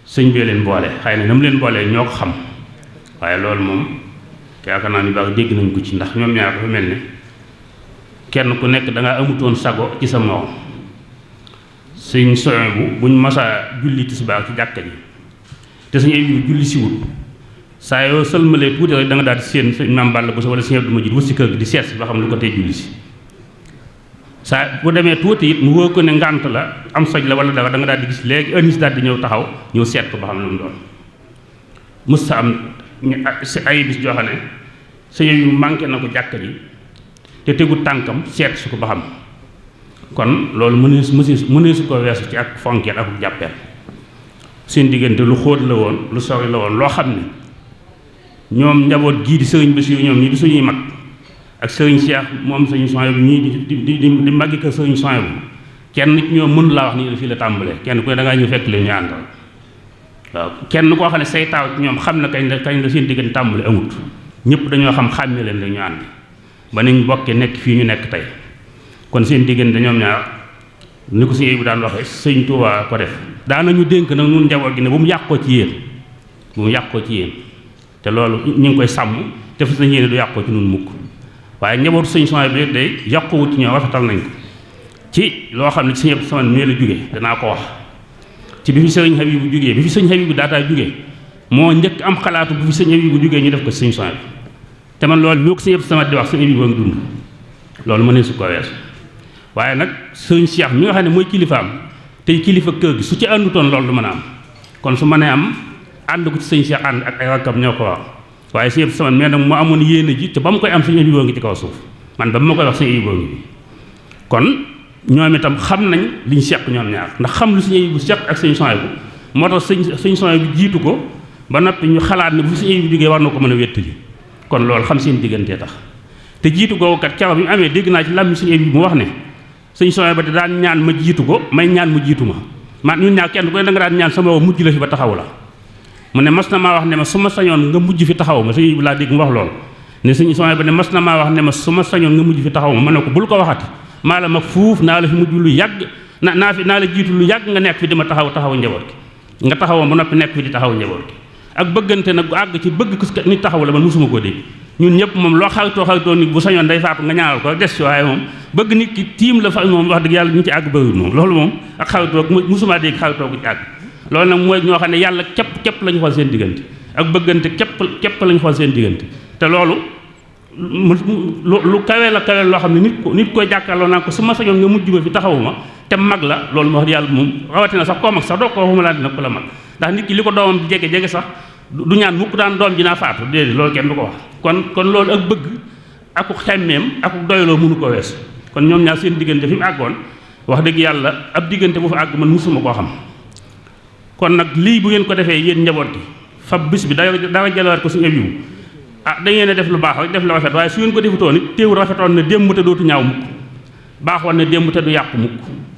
sëñ bee leen boole xëy na na mu leen boolee ñoo ko xam waaye loolu moom yaakaar naa ni baax dégg nañ ko ci ndax ñoom ñaar dafa mel ni kenn ku nekk dangaa amutoon sago ci sa morom sëñ soin bu buñ masaa julli tisbaar ci jàkka ji te sëñ ay julli si wut saa yoo sëlmalee tuuti rek da nga daal di seen sëñ Maam Balla Bousso wala sëñ Abdou Majid wut si kër gi di seet si ba xam lu ko tey julli si saa bu demee tuuti it mu wóor ko ne ngànt la am soj la wala dara da nga daal di gis léegi anis daal di ñëw taxaw ñëw seet ko ba xam lu mu doon mës sa am si ay bis joo xam ne sëñ yu manqué na ko jàkka ji te tegu tànkam seet su ko ba xam kon loolu mënee su ko weesu ci ak fonkeel ak jàppeel seen diggante lu xóot la woon lu sori la woon loo xam ne ñoom njaboot gii di sëriñ Bassirou ñoom ñii di suñuy mag ak sëriñ Cheikh moom sëriñ Souhaïbou ñii di maggi ko sëriñ Souhaïbou kenn nit ñoom mën laa wax ni fii la tàmbalee kenn ku ne da ngaa ñëw fekk leen ñu àndal waaw kenn koo xam ne say taaw ci ñoom xam na kañ la seen diggante tàmbale amut ñëpp dañoo xam xàmmee leen la ñu ànd ba nañ bokkee nekk fii ñu nekk tey kon seen diggante ñoom ñaar ni ko sëñ bu daan waxee sëñ Tuubaa ko def daanañu dénk nag ñun njaboot gi ne bu mu yàqoo ci yéen te loolu ñu ngi koy sàmm te fas nañ yéene du yàqoo ci ñun mukk waaye njabootu sëñ Souhaïbou bi day yàquwut ci ñoom rafetal nañ ko ci loo xam ne ci sëñ sama nee la jóge danaa ko wax ci bi fi sëñ Habibou jógee bi fi sëñ Habibou daataa jógee moo njëkk am xalaatu bu fi sëñ Habibou jógee ñu def ko sëñ Souhaïbou te man loolu ñoo ko sëñ sama di wax sëñ Habibou ngi dund loolu mënee su ko weesu waaye nag sëñ Cheikh mi nga xam ne mooy kilifaam tey kilifa kër gi su ci àndutoon loolu du mën a am kon su mënee am ànd ko ci sëñ Cheikh ànd ak ay rakkam ñoo ko wax waaye sëñ sama mais nag moo amoon yéene ji te ba mu koy am sëñ Habibou ngi ci kaw suuf man ba ma koy wax sëñ Habibou ngi kon ñoom itam xam nañ liñ seq ñoom ñaar ndax xam lu sëñ Habibou seq ak sëñ Souhaïbou moo tax sëñ Souhaïbou jiitu ko ba noppi ñu xalaat ne bu sëñ Habibou jógee war na ko mën a wéttali kon loolu xam seen diggantee tax te jiitu googu kat keroog bi mu amee dégg naa ci làmmi sëñ Habibou mu wax ne sëñ Souhaïbou ba daan ñaan ma jiitu ko may ñaan mu jiitu ma man ñun ñaar kenn ku ne da nga daan ñaan sama mujj la fi ba taxaw la mu ne mas na maa wax ne ma su ma sañoon nga mujj fi taxaw ma sëñ Habibou laa dégg mu wax loolu ne sëñ Souhaïbou ba ne mas na maa wax ne ma su ma sañoon nga mujj fi taxaw ma ne ko bul ko waxati maa la mag fuuf naa la fi mujj lu yàgg naa la jiitu lu yàgg nga nekk fi di ma taxaw njaboot gi nga taxawoo ba noppi nekk fi di taxaw njaboot gi ak bëggante nag àgg ci bëgg ko nit taxaw la man mosuma koo dégg ñun ñëpp moom loo xaritoo nit bu sañoon day faatu nga ñaanal ko des ci waaye moom bëgg nit ki tiim la fa moom wax dëgg yàlla ñu ci àgg bëriwul moom loolu moom ak xaritoo mosuma dégg xaritoo ko ci àgg loolu nag mooy ñoo xam ne yàlla képp lañu xool seen diggante ak bëggante képp lañu xool seen diggante te loolu lu kawe la loo xam ne nit koy jàkkaarloo naan ko su ma sañoon nga mujj ma fi taxawuma te mag la loolu ma wax yàlla moom rawatina sax koo mag sax doo ko waxuma laa dina ko la mag ndax nit ki li ko doomam jege sax du ñaan mukk daan doom ji naa faatu déedéet loolu kenn du ko wax kon loolu ak bëgg aku xemmeem aku doyloo mënu ko weesu kon ñoom ñaar seen diggante fi mu àggoon wax dëgg yàlla ab diggante bu fa àgg man musuma koo xam kon nag lii bu ngeen ko defee yéen njaboot gi fab bis bi dara jëlawaat ko suñu Habibou da ngeen a def lu baax rek def lu rafet waaye su ngeen ko defutoon it teewul rafetoon na démb te dootu ñaaw mukk baaxoon na démb te du yàqu mukk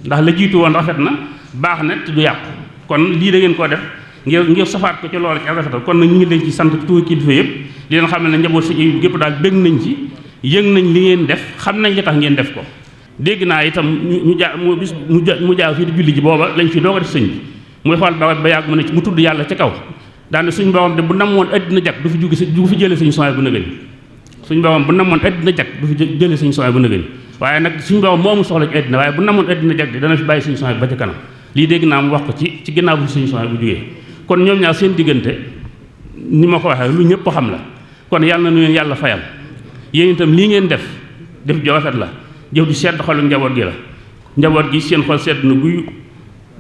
ndax la jiitu woon rafet na baax na te du yàqu kon lii da ngeen koo def ngir safaat ko ci loolu ci rafetal kon nag ñu ngi leen ci sant ci tuuti kilifa yëpp di leen xam ne njaboot si gépp daal bëgg nañ ci yëg nañ li ngeen def xam nañ li tax ngeen def ko dégg naa itam mu jaaw fii di julli ji booba lañ fi doog a def sëñ bi muy xool ba yàgg mu ne mu tudd yàlla ca kaw daane suñ borom de bu namoon addina jag du fi jële suñu Souhaïbou bu nëgëni suñ borom bu namoon àddina jag du fi jëlee suñu soxna bu nëgëni waaye nag suñu borom moo amul soxla ci àddina waaye bu namoon àddina jag di dana fi bàyyi suñu soxna ba ca kanam lii dégg naa mu wax ko ci ginnaaw bu suñu soxna bu jógee kon ñoom ñaar seen diggante ni ma ko waxee lu ñëpp xam la kon yàlla na nu leen yàlla fayal yéen itam lii ngeen def ju rafet la jëf du sedd xolu njaboot gi la njaboot gi seen xol sedd na guy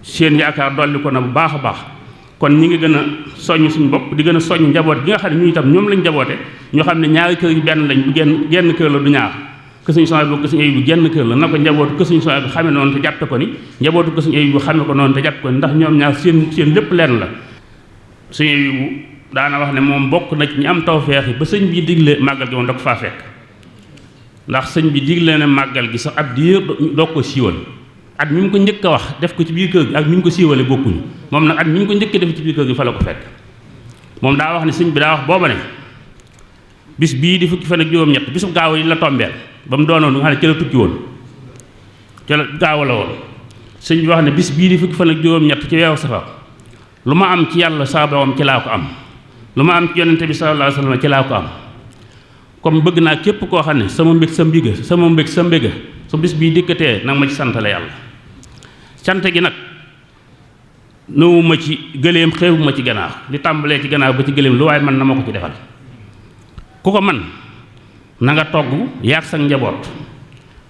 seen yaakaar dolli ko na bu baax a baax kon ñi ngi gën a soññ suñu bopp di gën a soññ njaboot gi nga xam ne ñu itam ñoom lañ njaboote ñoo xam ne ñaari kër yi benn lañ du genn kër la du ñaar kër Sëriñ Souhaïbou kër Sëriñ Abibu genn kër la na ko njabootu kër Sëriñ Souhaïbou xame noonu te jàppe ko ni njabootu kër Sëriñ Abibu xame ko noonu te jàppe ko ni ndax ñoom ñaar seen lépp lenn la Sëriñ Abibu daana wax ne moom bokk na ci ñi am tawfeex yi ba sëñ bi digle màggal gi moom da ko faa fekk ndax sëñ bi digle ne màggal gi sax ab diir doo ko siiwal at mi mu ko njëkk a wax def ko ci biir kër gi ak mi mu ko siiwale bokkuñu moom nag at mi mu ko njëkk a def ci biir kër gi fa la ko fekk moom daa wax ne sëñ bi daa wax booba ne bis bii di fukki fan ak juróom-ñett bisu gaaw yi la tombeel ba mu doonoon nga xam ne ci la tukki woon ci la gaaw la woon sëñ bi wax ne bis bii di fukki fan ak juróom-ñett ci weeru safar lu ma am ci yàlla saa borom ci laa ko am lu ma am ci yonente bi sallallahu alayhi wa sallam ci laa ko am comme bëgg naa képp koo xam ne sama mbég sa mbiga sama mbég sa mbéga su bis bii dikkatee nag ma ci santale yàlla cant gi nag nëwuma ci gëléem xeewuma ci ganaar li tàmbalee ci ganaar ba ci gëléem lu waaye man na ma ko ci defal ku ko man na nga togg yaag sa njaboot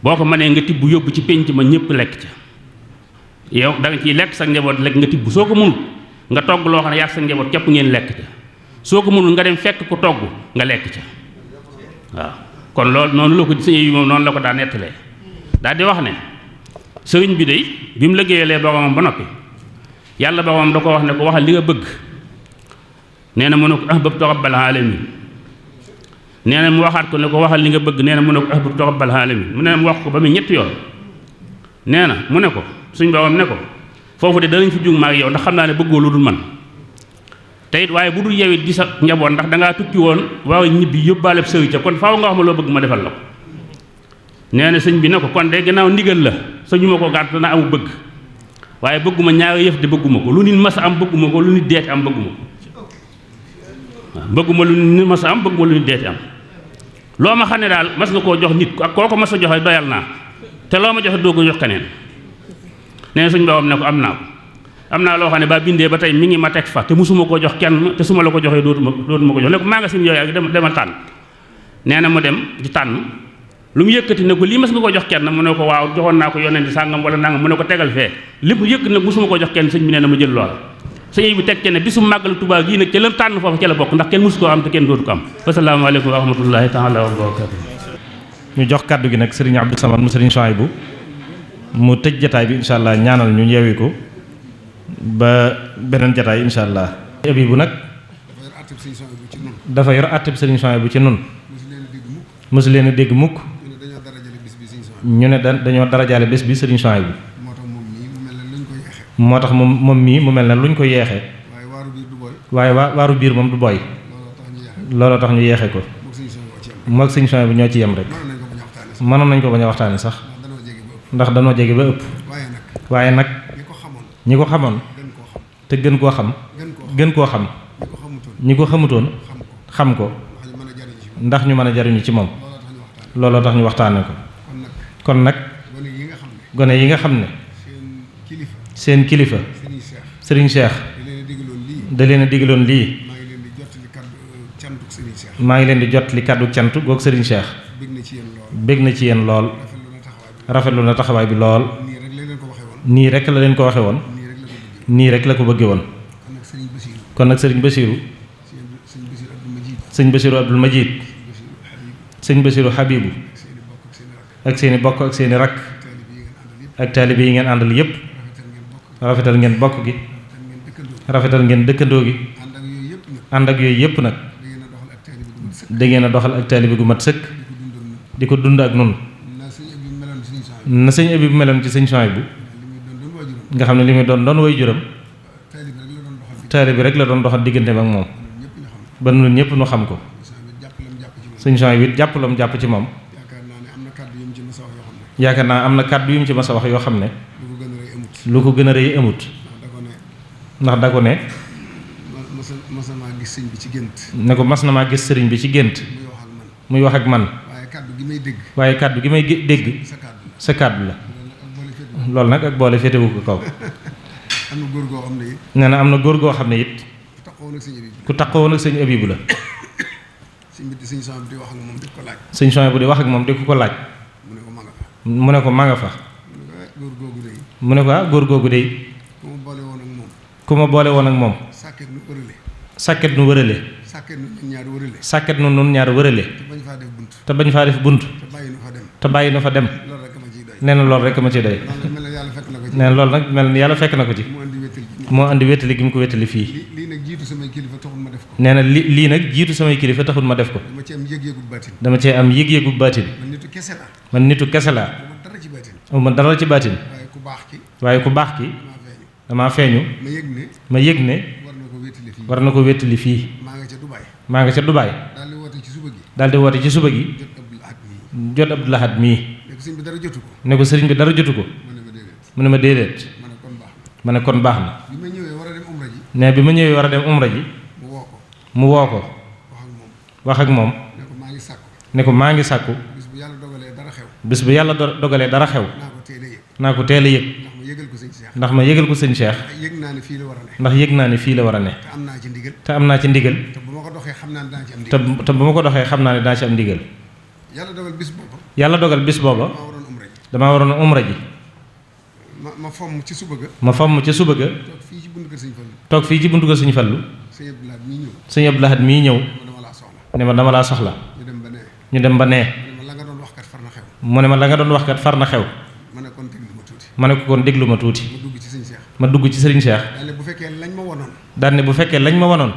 boo ko mënee nga tibb yóbbu ci pénc ma ñëpp lekk ca yow da nga ciy lekk sa njaboot lekk nga tibb soo ko mënul nga togg loo xam ne yaag sa njaboot képp ngeen lekk ca soo ko mënul nga dem fekk ku togg nga lekk ca waaw kon loolu noonu la ko sëñ yi moom noonu la ko daa nettalee daal di wax ne sëriñ bi day bi mu liggéeyalee boromam ba noppi yàlla boromam da ko wax ne ko waxal li nga bëgg nee na mu ne ko ahbabtu rabbal alamin nee na mu waxaat ko ne ko waxal li nga bëgg nee na mu ne ko ahbabtu rabbal alamin mu ne mu wax ko ba muy ñetti yoon nee na mu ne ko suñ borom ne ko foofu de danañ fi jug ma ak yow ndax xam naa ne bëggoo lu dul man te it waaye bu dul yow it di sa njaboot ndax da ngaa tukki woon waaw ñibbi yóbbaaleb sëriñ ca kon faaw nga wax ma loo bëgg ma defal la ko nee na sëñ bi ne ko kon de gannaaw ndigal la sañu ma ko gàtt dana amu bëgg waaye bëgguma ñaari yëf de bëgguma ko lu nit mas a am bëgguma ko lu nit deeti am bëgguma ko waaw bëgguma lu nit mas a am bëgguma lu nit deeti am loo ma xam ne daal mas nga koo jox nit ak koo ko mas a joxe doyal naa te loo ma joxe doo ko jox keneen nee na suñ borom ne ko am naa ko am naa loo xam ne ba bindee ba tey mi ngi ma teg fa te musuma koo jox kenn te su ma la ko joxee dootuma ko jox ne ko maa nga sin yooyu ak demal tànn nee na mu dem di tànn lu mu yëkkati ne ko lii mas nga ko jox kenn mu ne ko waaw joxoon naa ko yonent sàngam wala nangam mu ne ko tegal fee lépp yëkk nag musuma ko jox kenn sëñ bi nee na ma jël loola sëñ bi teg ca ne bisu màggal Tuubaa gii nag ca la tànn foofu ca la bokk ndax kenn musu koo am te kenn dootu ko am asalaamaaleykum wa rahmatullahi taala wa barakatu ñu jox kàddu gi nag sëriñ Abdou Samad mu sëriñ Souhaïbou mu tëj jataay bi incha allah ñaanal ñu yeewi ko ba beneen jataay incha allah Abibu nag dafa yor àtteb sëriñ Souhaïbou ci nun mosu leen a dégg mukk ñu ne dañoo darajaale bés bi sëriñ Souhaïbou moo tax moom mii mu mel ne luñ ko yeexee waaye waaru biir moom du booy looloo tax ñu yeexe ko moog sëriñ Souhaïbou ñoo ci yem rek mënoon nañ ko bañ a waxtaane sax ndax danoo jege ba ëpp waaye nag ñi ko xamoon te gën koo xam ñi ko xamutoon xam ko ndax ñu mën a jariñu ci moom looloo tax ñu waxtaane ko kon nag gone yi nga xam ne seen kilifa sëriñ Cheikh da leen a digaloon lii maa ngi leen di jot li kàddu cant goog sëriñ Cheikh bég na ci yéen lool rafetlu na taxawaay bi lool nii rek la leen ko waxe woon nii rek la ko bëgge woon kon nag sëriñ Basiiru sëñ Basiiru Abdul Majid sëñ Basiiru Habibu ak seeni bokk ak seeni rakk ak taalibe yi ngeen àndal yépp rafetal ngeen bokk gi rafetal ngeen dëkkandoo gi ànd ak yooyu yépp nag da ngeen a doxal ak taalibe gu mat sëkk di ko dund ak nun na sëñ Abibu meloon ci sëñ Souhaïbou nga xam ne li muy doon way juram taalibe rek la doon doxal digganteem ak moom ba nun ñëpp nu xam ko sëñ Souhaïbou it jàppalam jàpp ci moom yaakaar naa am na kàddu yu mu ci mas a wax yoo xam ne lu ko gën a rëy amut ndax da ko ne ne ko mas na maa gis sëriñ bi ci gént muy wax ak man. waaye kàddu gi may dégg. waaye kàddu gi may dégg. sa kàddu la. loolu nag ak boole féetewu ko kaw. am na góor goo xam ne it. nee na am na góor goo xam ne it. ku taxawoon ak sëñ Abibu la. sëñ Sohaybu di wax ak moom di ko laaj. sëñ Sohaybu di wax ak moom di ko laaj. mu ne ko ma nga fa. góor googu de. mu ne ko góor googu de. ku ma boole woon ak moom. ku ma boole woon ak moom. sàkket nu wërale. sàkket nu wërale. sàkket nu ñun ñaar wërale. sàkket nu nun ñaar wërale. te bañ faa def bunt. te bàyyi nu fa dem. te bàyyi nu fa dem. loolu rek ma ciy doy. nee na loolu rek ma ciy doy. nee na loolu nag mel na yàlla fekk na ko ci. moo andi wéttali gi mu ko wéttali fii. lii nag jiitu samay kilifa taxul ma def ko. nee na lii nag jiitu samay kilifa taxul ma def ko. dama ci am yëg-yëgub baatin. dama cee am yëg-yëgub baatin. man nitu kese laa. man nitu kese laa. dara ci baatin. ma dara ci baatin. waaye ku baax ki. waaye ku baax ki. damaa feeñu. ma yëg ne. war na ko wéttali fii. maa nga ca Dubaay. daal di woote ci suba gi. daal di woote ci suba gi. jot Abdou Lahad mii. ne ko sëriñ bi dara jotu ko. mu ne ma déedéet. ma ne kon baax na. bi ma ñëwee war a dem umra ji. ne bi ma ñëwee war a dem umra ji. mu woo ko. wax ak moom. ne ko maa ngi sàkku. bis bu yàlla dogalee dara xew. bis bu yàlla dogalee dara xew. naa ko teel a yëg. ndax ma yëgal ko sëñ Cheikh. yëg naa ne fii la war a ne. ndax yëg naa ne fii la war a ne. te am naa ci ndigal. te am naa ci ndigal. te bu ma ko doxee xam naa ne daa ci am ndigal. te bu ma ko doxee xam naa ne daa ci am ndigal. yàlla dogal bis booba. yàlla dogal bis booba. damaa waroon a umra ji. ma fomm ci suba ga. ma fomm ci suba ga. toog fii ci buntu kër sëñ Fallu. toog fii ci buntu kër sëñ Fallu. sëñ Abdou Lahad mii ñëw. ne ma dama laa soxla. ñu dem ba nee. mu ne ma la nga doon wax kat far na xew. ma ne ko kon déglu ma tuuti. ma dugg ci sëriñ Cheikh. daal ne bu fekkee lañ ma wanoon. daal ne bu fekkee lañ ma wanoon.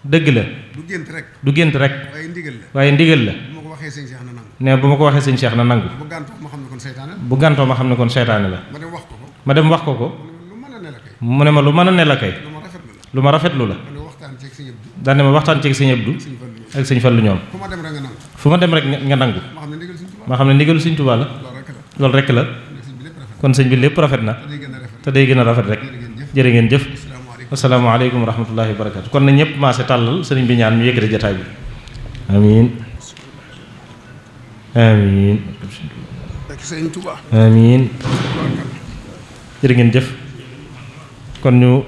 dëgg la. du gént rek. waaye ndigal la. ne bu ma ko waxee sëñ Cheikh na nangu. bu gàntoo ma xam ne kon seytaane la. ma dem wax ko ko. mu ne ma lu mën a ne la kay. lu ma rafetlu la. daal ne ma waxtaan ceeg sëñ Abdou ak sëñ Fallu ñoom. fu ma dem rek nga nangu. ma xam ne ndigalu sëñ Tuubaa la. loolu rek la. kon sëñ bi lépp rafet na. te day gën a rafet rek. jërë ngeen jëf. asalaamaaleykum wa rahmatullahi wa barakaatu. kon na ñëpp maase tàllal sëriñ bi ñaan ñu yëkkati jataay bi. amiin amiin amiin jërë ngeen jëf kon ñu